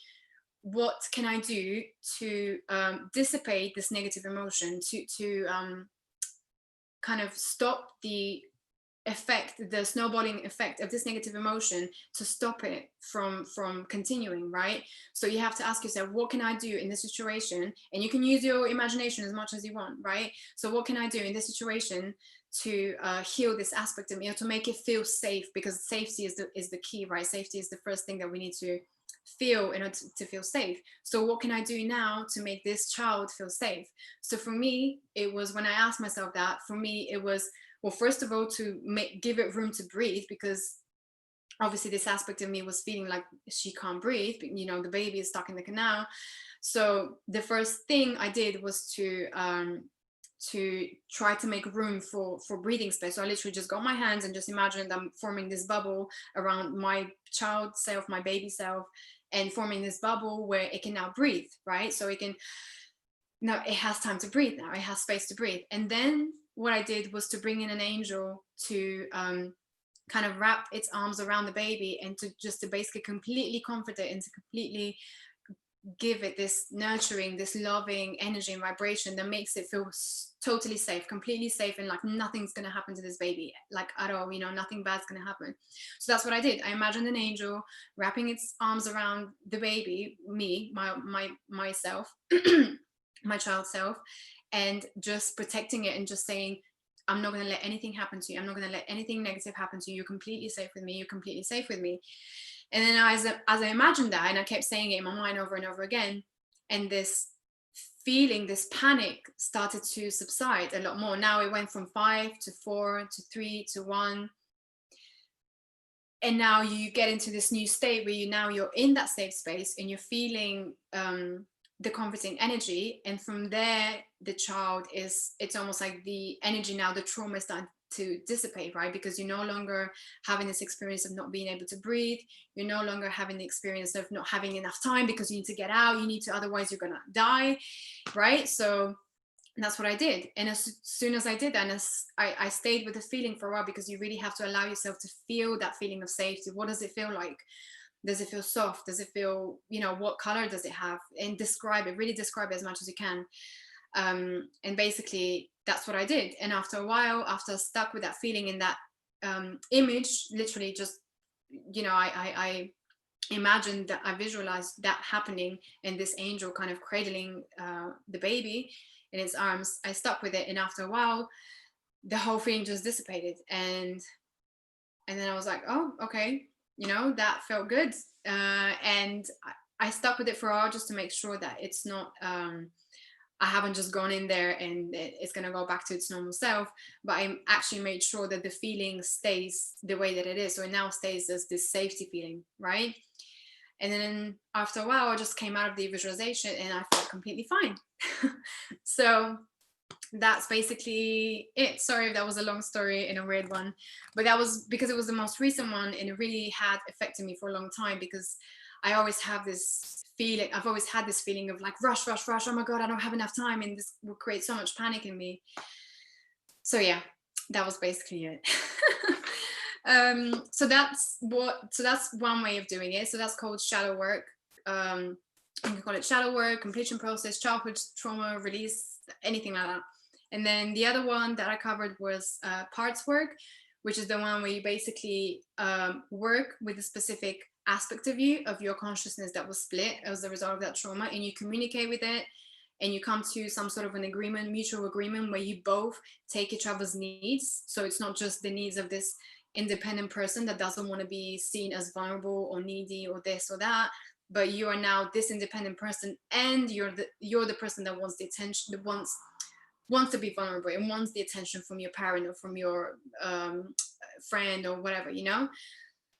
what can I do to dissipate this negative emotion, to kind of stop the snowballing effect of this negative emotion, to stop it from continuing, right? So you have to ask yourself, what can I do in this situation? And you can use your imagination as much as you want, right? So what can I do in this situation to heal this aspect of me, or to make it feel safe? Because safety is the key, right? Safety is the first thing that we need to feel in order to feel safe. So what can I do now to make this child feel safe? So for me, it was, when I asked myself that, for me it was, well, first of all, to give it room to breathe, because obviously this aspect of me was feeling like she can't breathe, you know, the baby is stuck in the canal. So the first thing I did was to try to make room for breathing space. So I literally just got my hands and just imagined I'm forming this bubble around my child self, my baby self, and forming this bubble where it can now breathe, right? So it can, now it has time to breathe, now it has space to breathe. And then what I did was to bring in an angel to kind of wrap its arms around the baby, and to basically completely comfort it, and to completely give it this nurturing, this loving energy and vibration that makes it feel totally safe, completely safe, and like nothing's going to happen to this baby, like at all, you know, nothing bad's going to happen. So that's what I did. I imagined an angel wrapping its arms around the baby, me, myself, my child self, and just protecting it, and just saying, I'm not going to let anything happen to you. I'm not going to let anything negative happen to you. You're completely safe with me. You're completely safe with me. And then as I imagined that, and I kept saying it in my mind over and over again, and this feeling, this panic started to subside a lot more. Now it went from 5 to 4 to 3 to 1. And now you get into this new state where you're in that safe space, and you're feeling the comforting energy. And from there, the child it's almost like the energy, now the trauma is starting to dissipate, right? Because you're no longer having this experience of not being able to breathe. You're no longer having the experience of not having enough time because you need to get out, otherwise you're gonna die, right? So that's what I did. And as soon as I did that, and I stayed with the feeling for a while, because you really have to allow yourself to feel that feeling of safety. What does it feel like? Does it feel soft? Does it feel, what color does it have? And really describe it as much as you can. And basically that's what I did. And after a while, after I stuck with that feeling in that image, literally just, I imagined that, I visualized that happening, and this angel kind of cradling the baby in its arms. I stuck with it, and after a while, the whole feeling just dissipated. And then I was like, oh, okay, that felt good. And I stuck with it for a while, just to make sure that it's not, I haven't just gone in there and it's going to go back to its normal self, but I actually made sure that the feeling stays the way that it is. So it now stays as this safety feeling, right? And then after a while, I just came out of the visualization and I felt completely fine. So that's basically it. Sorry if that was a long story and a weird one, but that was because it was the most recent one, and it really had affected me for a long time, because I always have this feeling, I've always had this feeling of like rush, oh my God, I don't have enough time, and this will create so much panic in me. So yeah, that was basically it. So that's one way of doing it. So that's called shadow work. You can call it shadow work, completion process, childhood trauma release, anything like that. And then the other one that I covered was parts work, which is the one where you basically work with a specific aspect of you, of your consciousness that was split as a result of that trauma, and you communicate with it, and you come to some sort of an agreement, mutual agreement, where you both take each other's needs. So it's not just the needs of this independent person that doesn't want to be seen as vulnerable or needy or this or that, but you are now this independent person, and you're the person that wants the attention, that wants to be vulnerable and wants the attention from your parent or from your friend or whatever,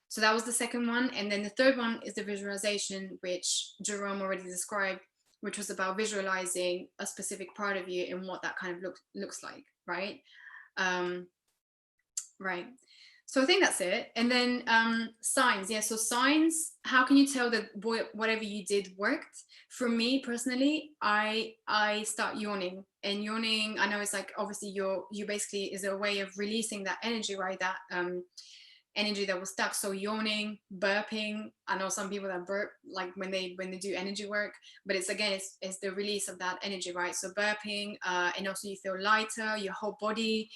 So that was the second one. And then the third one is the visualization, which Jerome already described, which was about visualizing a specific part of you and what that kind of looks like, right? Right. So I think that's it. And then signs. Yeah. So signs, how can you tell that whatever you did worked? For me personally, I start yawning, and yawning, I know it's like, obviously you basically is a way of releasing that energy, right? That energy that was stuck. So yawning, burping. I know some people that burp like when they do energy work, but it's again, it's the release of that energy, right? So burping, and also you feel lighter, your whole body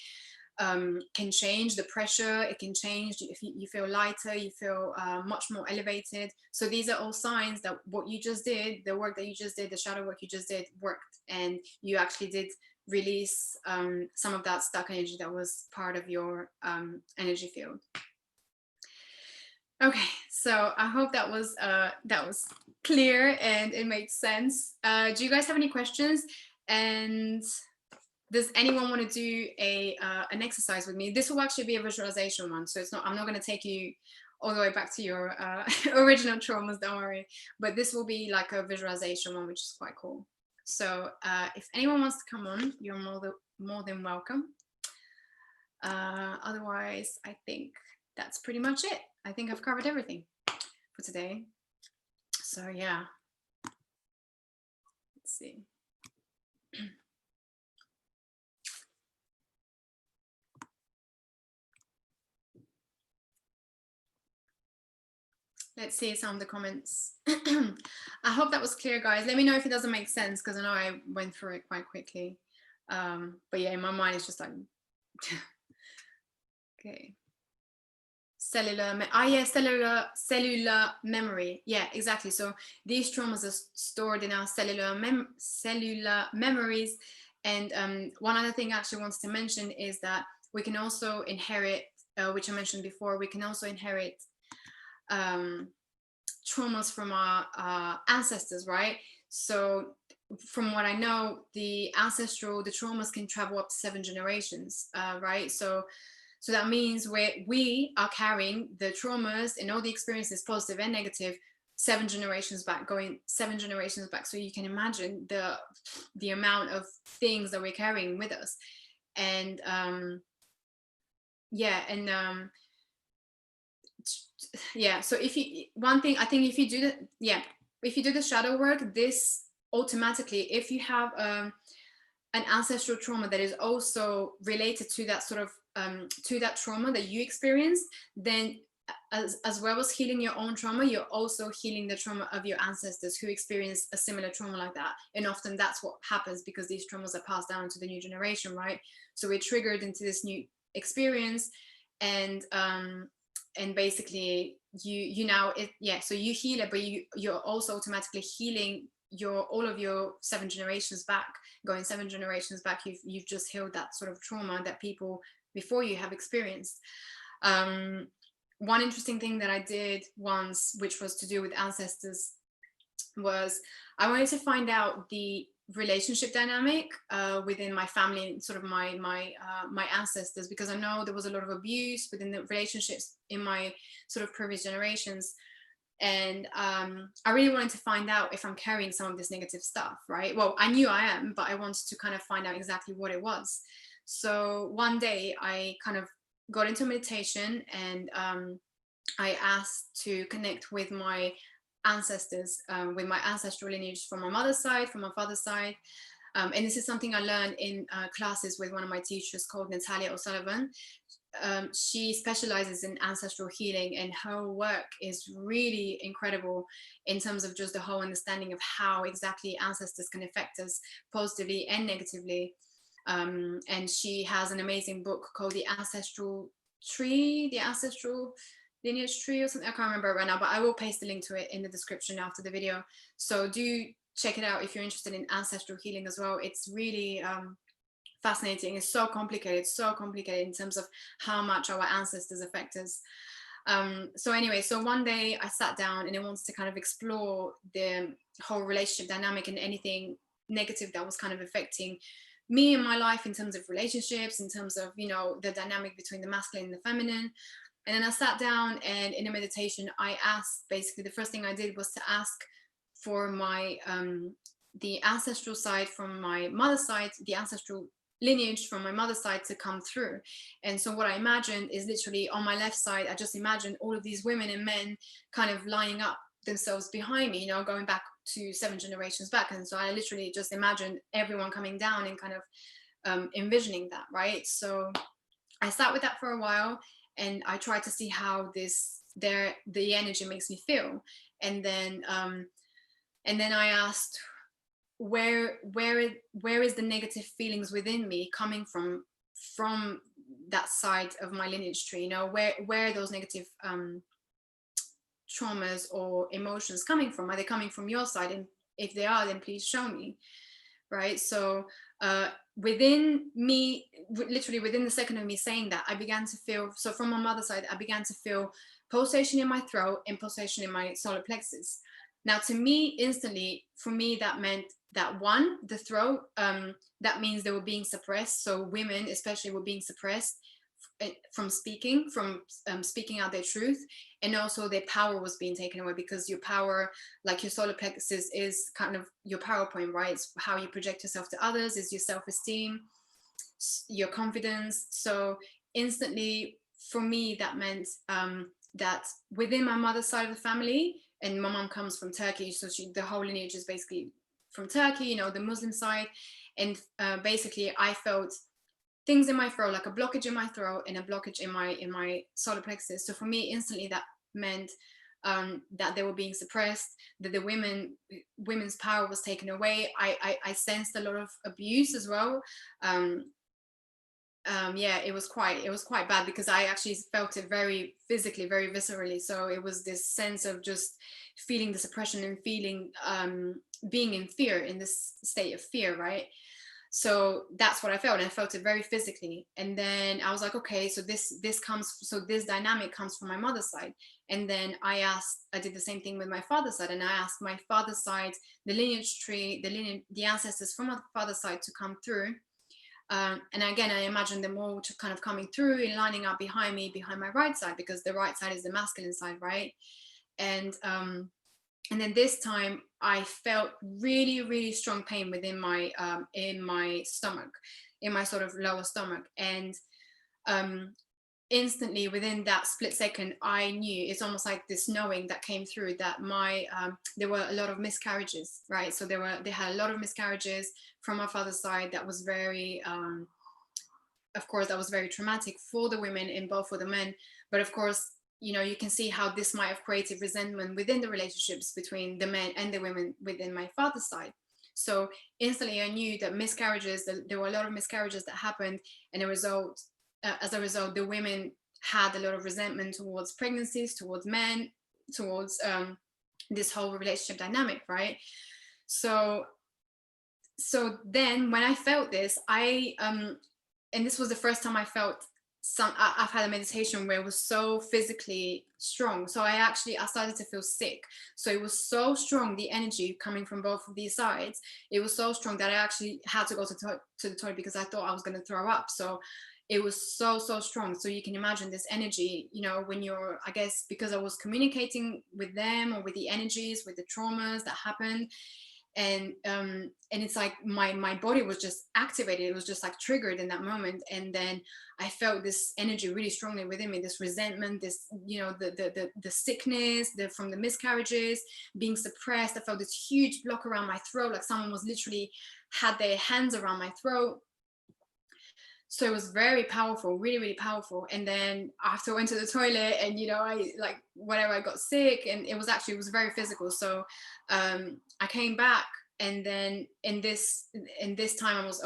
can change, the pressure, it can change. If you feel lighter, you feel much more elevated. So these are all signs that what you just did, the work that you just did, the shadow work you just did worked, and you actually did release some of that stuck energy that was part of your energy field. Okay, so I hope that was clear and it made sense. Do you guys have any questions? And does anyone want to do an exercise with me? This will actually be a visualization one, so it's not. I'm not going to take you all the way back to your original traumas. Don't worry. But this will be like a visualization one, which is quite cool. So if anyone wants to come on, you're more than welcome. Otherwise, I think that's pretty much it. I think I've covered everything for today. So yeah, let's see. Let's see some of the comments. I hope that was clear, guys. Let me know if it doesn't make sense, because I know I went through it quite quickly. But yeah, in my mind, it's just like, okay. Cellular memory. Yeah, exactly. So these traumas are stored in our cellular memories. And one other thing I actually wanted to mention is that we can also inherit, which I mentioned before, we can also inherit traumas from our ancestors, right? So from what I know, the traumas can travel up to 7 generations, right? So that means we are carrying the traumas and all the experiences, positive and negative, 7 generations back, going 7 generations back. So you can imagine the amount of things that we're carrying with us. And yeah, so if you, one thing I think, if you do the shadow work, this automatically, if you have an ancestral trauma that is also related to that sort of to that trauma that you experienced, then as well as healing your own trauma, you're also healing the trauma of your ancestors who experienced a similar trauma like that. And often that's what happens, because these traumas are passed down to the new generation, right? So we're triggered into this new experience, and basically you now so you heal it, but you're also automatically healing all of your 7 generations back. Going 7 generations back, you've just healed that sort of trauma that people before you have experienced. One interesting thing that I did once, which was to do with ancestors, was I wanted to find out the relationship dynamic within my family, sort of my ancestors, because I know there was a lot of abuse within the relationships in my sort of previous generations. And I really wanted to find out if I'm carrying some of this negative stuff, right? Well, I knew I am, but I wanted to kind of find out exactly what it was. So one day I kind of got into meditation, and I asked to connect with my ancestors, with my ancestral lineage from my mother's side, from my father's side. And this is something I learned in classes with one of my teachers called Natalia. She specializes in ancestral healing, and her work is really incredible in terms of just the whole understanding of how exactly ancestors can affect us positively and negatively. And she has an amazing book called the Ancestral Lineage Tree or something. I can't remember right now, but I will paste the link to it in the description after the video. So do check it out if you're interested in ancestral healing as well. It's really fascinating. It's so complicated in terms of how much our ancestors affect us. So anyway, so one day I sat down and I wanted to kind of explore the whole relationship dynamic and anything negative that was kind of affecting me in my life in terms of relationships, in terms of, you know, the dynamic between the masculine and the feminine. And then I sat down, and in a meditation, I asked, basically the first thing I did was to ask for my, the ancestral side from my mother's side, the ancestral lineage from my mother's side to come through. And so what I imagined is literally on my left side, I just imagined all of these women and men kind of lining up themselves behind me, you know, going back to 7 generations back. And so I literally just imagined everyone coming down and kind of envisioning that, right? So I sat with that for a while, and I tried to see how the energy makes me feel. And then I asked, where is the negative feelings within me coming from that side of my lineage tree? You know, where are those negative traumas or emotions coming from? Are they coming from your side? And if they are, then please show me, right? So within me, literally within the second of me saying that, I began to feel, so from my mother's side, I began to feel pulsation in my throat and pulsation in my solar plexus. Now, to me, instantly, for me, that meant that one, the throat, that means they were being suppressed. So women especially were being suppressed from speaking out their truth, and also their power was being taken away, because your power, like your solar plexus, is kind of your power point, right? It's how you project yourself to others, is your self-esteem, your confidence. So instantly, for me, that meant that within my mother's side of the family, and my mom comes from Turkey, so the whole lineage is basically from Turkey, you know, the Muslim side. And basically I felt things in my throat, like a blockage in my throat and a blockage in my solar plexus. So for me, instantly that meant that they were being suppressed, that the women's power was taken away. I sensed a lot of abuse as well. Yeah, it was quite bad, because I actually felt it very physically, very viscerally. So it was this sense of just feeling the suppression and feeling being in fear, in this state of fear, right? So that's what I felt, and I felt it very physically. And then I was like, okay, so this dynamic comes from my mother's side. And then I did the same thing with my father's side, and I asked my father's side, the lineage tree, the ancestors from my father's side to come through. And again, I imagined them all kind of coming through and lining up behind me, behind my right side, because the right side is the masculine side, right? And then this time I felt really, really strong pain within my in my stomach, in my sort of lower stomach. And instantly, within that split second, I knew, it's almost like this knowing that came through, that there were a lot of miscarriages, right? So they had a lot of miscarriages from my father's side. That was very of course, that was very traumatic for the women and both for the men. But of course, you know, you can see how this might have created resentment within the relationships between the men and the women within my father's side. So instantly I knew that there were a lot of miscarriages that happened, and as a result, the women had a lot of resentment towards pregnancies, towards men, towards this whole relationship dynamic, right? So then when I felt this, and this was the first time I felt I've had a meditation where it was so physically strong. So I started to feel sick. So it was so strong, the energy coming from both of these sides. It was so strong that I actually had to go to the toilet, because I thought I was going to throw up. So it was so strong. So you can imagine this energy, you know, when you're, I guess, because I was communicating with them, or with the energies, with the traumas that happened. And it's like my body was just activated. It was just like triggered in that moment. And then I felt this energy really strongly within me, this resentment, this, you know, the sickness, from the miscarriages being suppressed. I felt this huge block around my throat, like someone was literally had their hands around my throat. So it was very powerful, really, really powerful. And then after I went to the toilet, and, you know, I got sick, and it was very physical. So I came back, and then in this time, I was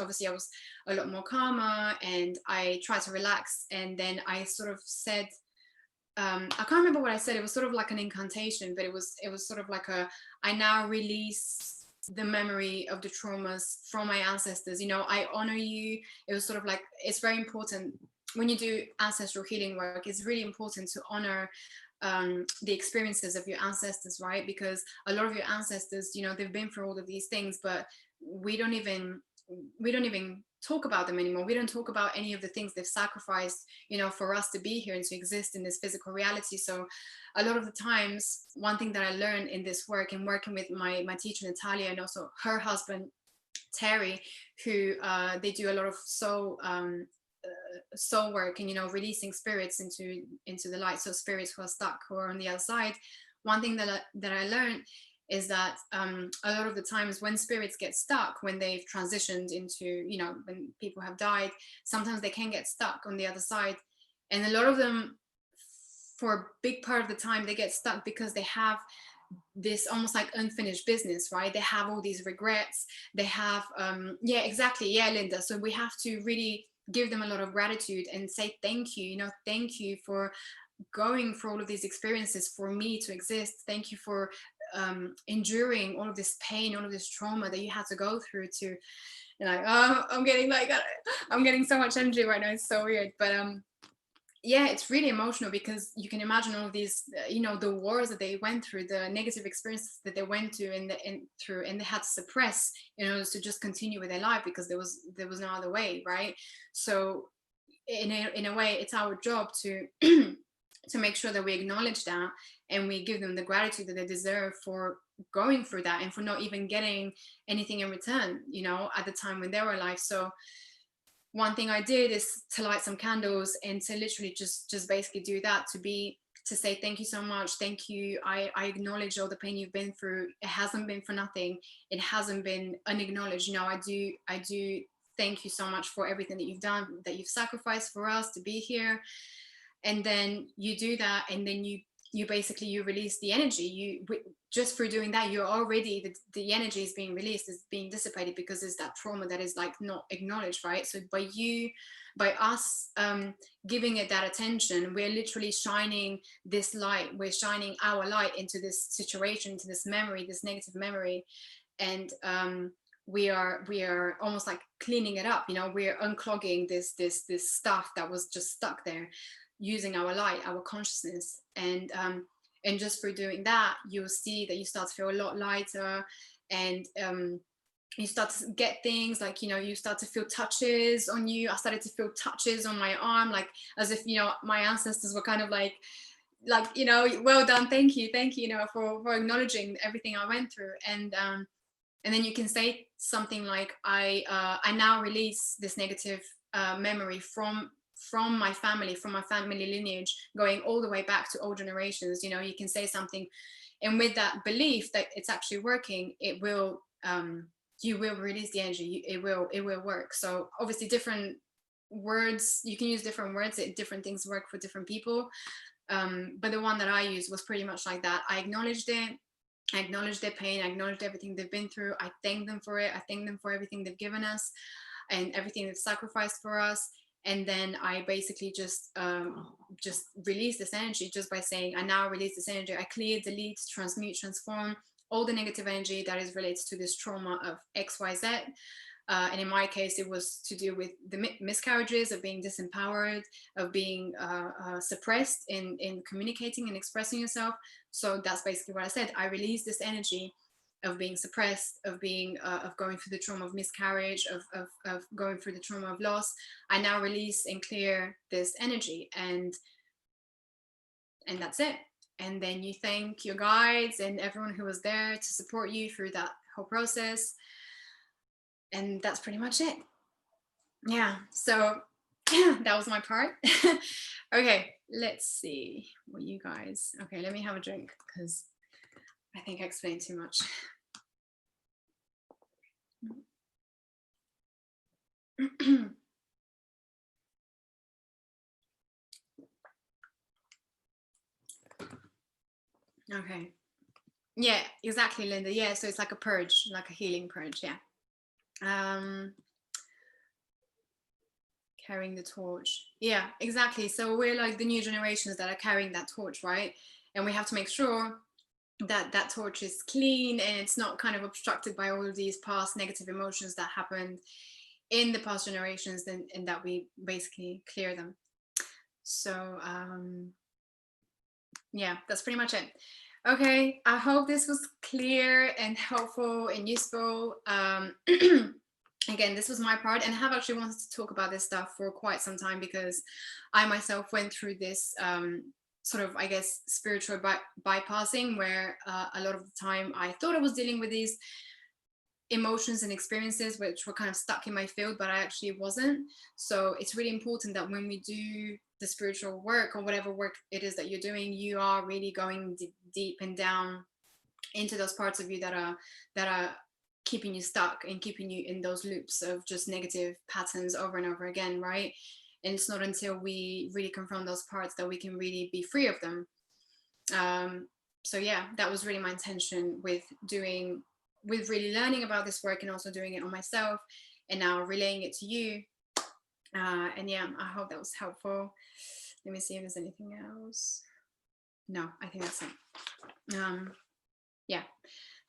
a lot more calmer, and I tried to relax. And then I sort of said, I can't remember what I said. It was sort of like an incantation, but it was sort of like I now release the memory of the traumas from my ancestors. You know, I honor you. It was sort of like, it's very important when you do ancestral healing work. It's really important to honor the experiences of your ancestors, right? Because a lot of your ancestors, you know, they've been through all of these things, but we don't even we don't even talk about them anymore. We don't talk about any of the things they've sacrificed, for us to be here and to exist in this physical reality. So a lot of the times, one thing that I learned in this work and working with my teacher Natalia, and also her husband Terry, who they do a lot of soul work, and releasing spirits into the light. So spirits who are stuck, who are on the outside. One thing that I learned is that a lot of the times when spirits get stuck, when they've transitioned into, when people have died, sometimes they can get stuck on the other side. And a lot of them, for a big part of the time, they get stuck because they have this almost like unfinished business, right? They have all these regrets. They have, yeah, exactly. Yeah, Lynda. So we have to really give them a lot of gratitude and say thank you, thank you for going through all of these experiences for me to exist. Thank you for enduring all of this pain, all of this trauma that you had to go through to, I'm getting so much energy right now. It's so weird, but yeah, it's really emotional because you can imagine all of these, the wars that they went through, the negative experiences that they went through, and they had to suppress in order to just continue with their life because there was no other way, right? So in a way, it's our job to to make sure that we acknowledge that and we give them the gratitude that they deserve for going through that and for not even getting anything in return, at the time when they were alive. So one thing I did is to light some candles and to literally just basically do that, to say thank you so much, thank you. I acknowledge all the pain you've been through. It hasn't been for nothing. It hasn't been unacknowledged. I do thank you so much for everything that you've done, that you've sacrificed for us to be here. And then you do that, and then you basically you release the energy. Just through doing that, you're already the energy is being released, is being dissipated, because there's that trauma that is like not acknowledged, right? So by us giving it that attention, we're literally shining this light. We're shining our light into this situation, into this memory, this negative memory, and we are almost like cleaning it up. We're unclogging this stuff that was just stuck there, using our light, our consciousness. And just through doing that, you'll see that you start to feel a lot lighter, and you start to get things like, you start to feel touches on you. I started to feel touches on my arm, like as if, my ancestors were kind of like, well done, thank you, for acknowledging everything I went through. And then you can say something like, I now release this negative memory from my family, from my family lineage, going all the way back to old generations. You can say something, and with that belief that it's actually working, it will, you will release the energy. It will work. So obviously different words, you can use different words, different things work for different people. But the one that I used was pretty much like that. I acknowledged it. I acknowledged their pain. I acknowledged everything they've been through. I thank them for it. I thank them for everything they've given us and everything they've sacrificed for us. And then I basically just release this energy just by saying, I now release this energy. I clear, delete, transmute, transform all the negative energy that is related to this trauma of XYZ. And in my case, it was to do with the miscarriages, of being disempowered, of being suppressed in communicating and expressing yourself. So that's basically what I said. I release this energy of being suppressed, of being of going through the trauma of miscarriage, of going through the trauma of loss. I now release and clear this energy, and that's it. And then you thank your guides and everyone who was there to support you through that whole process. And that's pretty much it. Yeah, so that was my part. Okay, let's see what you guys, okay, let me have a drink because I think I explained too much. Okay. Yeah, exactly, Lynda. Yeah, so it's like a purge, like a healing purge. Yeah. Carrying the torch. Yeah, exactly. So we're like the new generations that are carrying that torch, right? And we have to make sure that that torch is clean and it's not kind of obstructed by all of these past negative emotions that happened in the past generations, and that we basically clear them. So yeah, that's pretty much it. Okay, I hope this was clear and helpful and useful. Again, again, this was my part, and I have actually wanted to talk about this stuff for quite some time, because I myself went through this sort of, I guess, spiritual bypassing, where a lot of the time I thought I was dealing with these emotions and experiences which were kind of stuck in my field, but I actually wasn't. So it's really important that when we do the spiritual work, or whatever work it is that you're doing, you are really going deep and down into those parts of you that are keeping you stuck and keeping you in those loops of just negative patterns over and over again, right? And it's not until we really confront those parts that we can really be free of them. So yeah, that was really my intention with really learning about this work, and also doing it on myself, and now relaying it to you. And yeah, I hope that was helpful. Let me see if there's anything else. No, I think that's it. Yeah,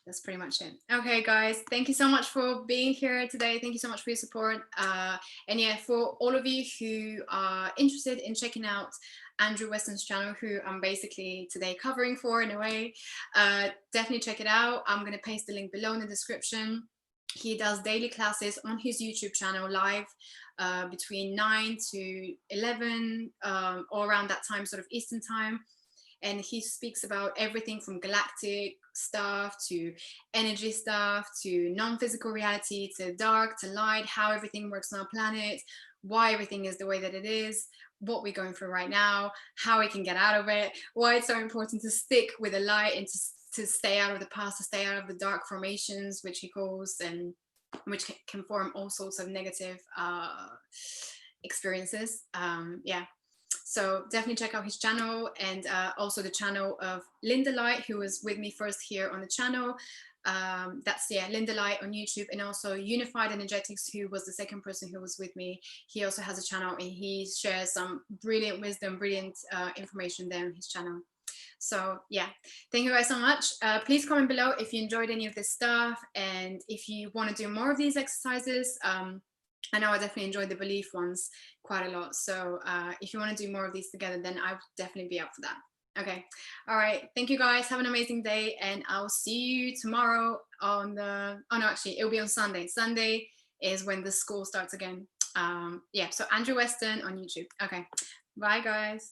that's pretty much it. Okay, guys, thank you so much for being here today. Thank you so much for your support. And yeah, for all of you who are interested in checking out Andrew Weston's channel, who I'm basically today covering for in a way, definitely check it out. I'm going to paste the link below in the description. He does daily classes on his YouTube channel live between 9 to 11 or around that time, sort of Eastern time. And he speaks about everything from galactic stuff to energy stuff to non-physical reality to dark to light, how everything works on our planet, why everything is the way that it is, what we're going through right now, how we can get out of it, why it's so important to stick with the light and to stay out of the past, to stay out of the dark formations, which he calls, and which can form all sorts of negative experiences. Yeah. So definitely check out his channel, and also the channel of Lynda Light, who was with me first here on the channel. That's, yeah, Lynda Light on YouTube, and also Unified Energetics, who was the second person who was with me. He also has a channel, and he shares some brilliant wisdom, brilliant information there on his channel. So yeah, thank you guys so much. Please comment below if you enjoyed any of this stuff, and if you want to do more of these exercises. I know I definitely enjoyed the belief ones quite a lot. So if you want to do more of these together, then I would definitely be up for that. Okay. All right. Thank you guys. Have an amazing day. And I'll see you tomorrow on the, oh no, actually it'll be on Sunday. Sunday is when the school starts again. Yeah. So Andrew Weston on YouTube. Okay. Bye guys.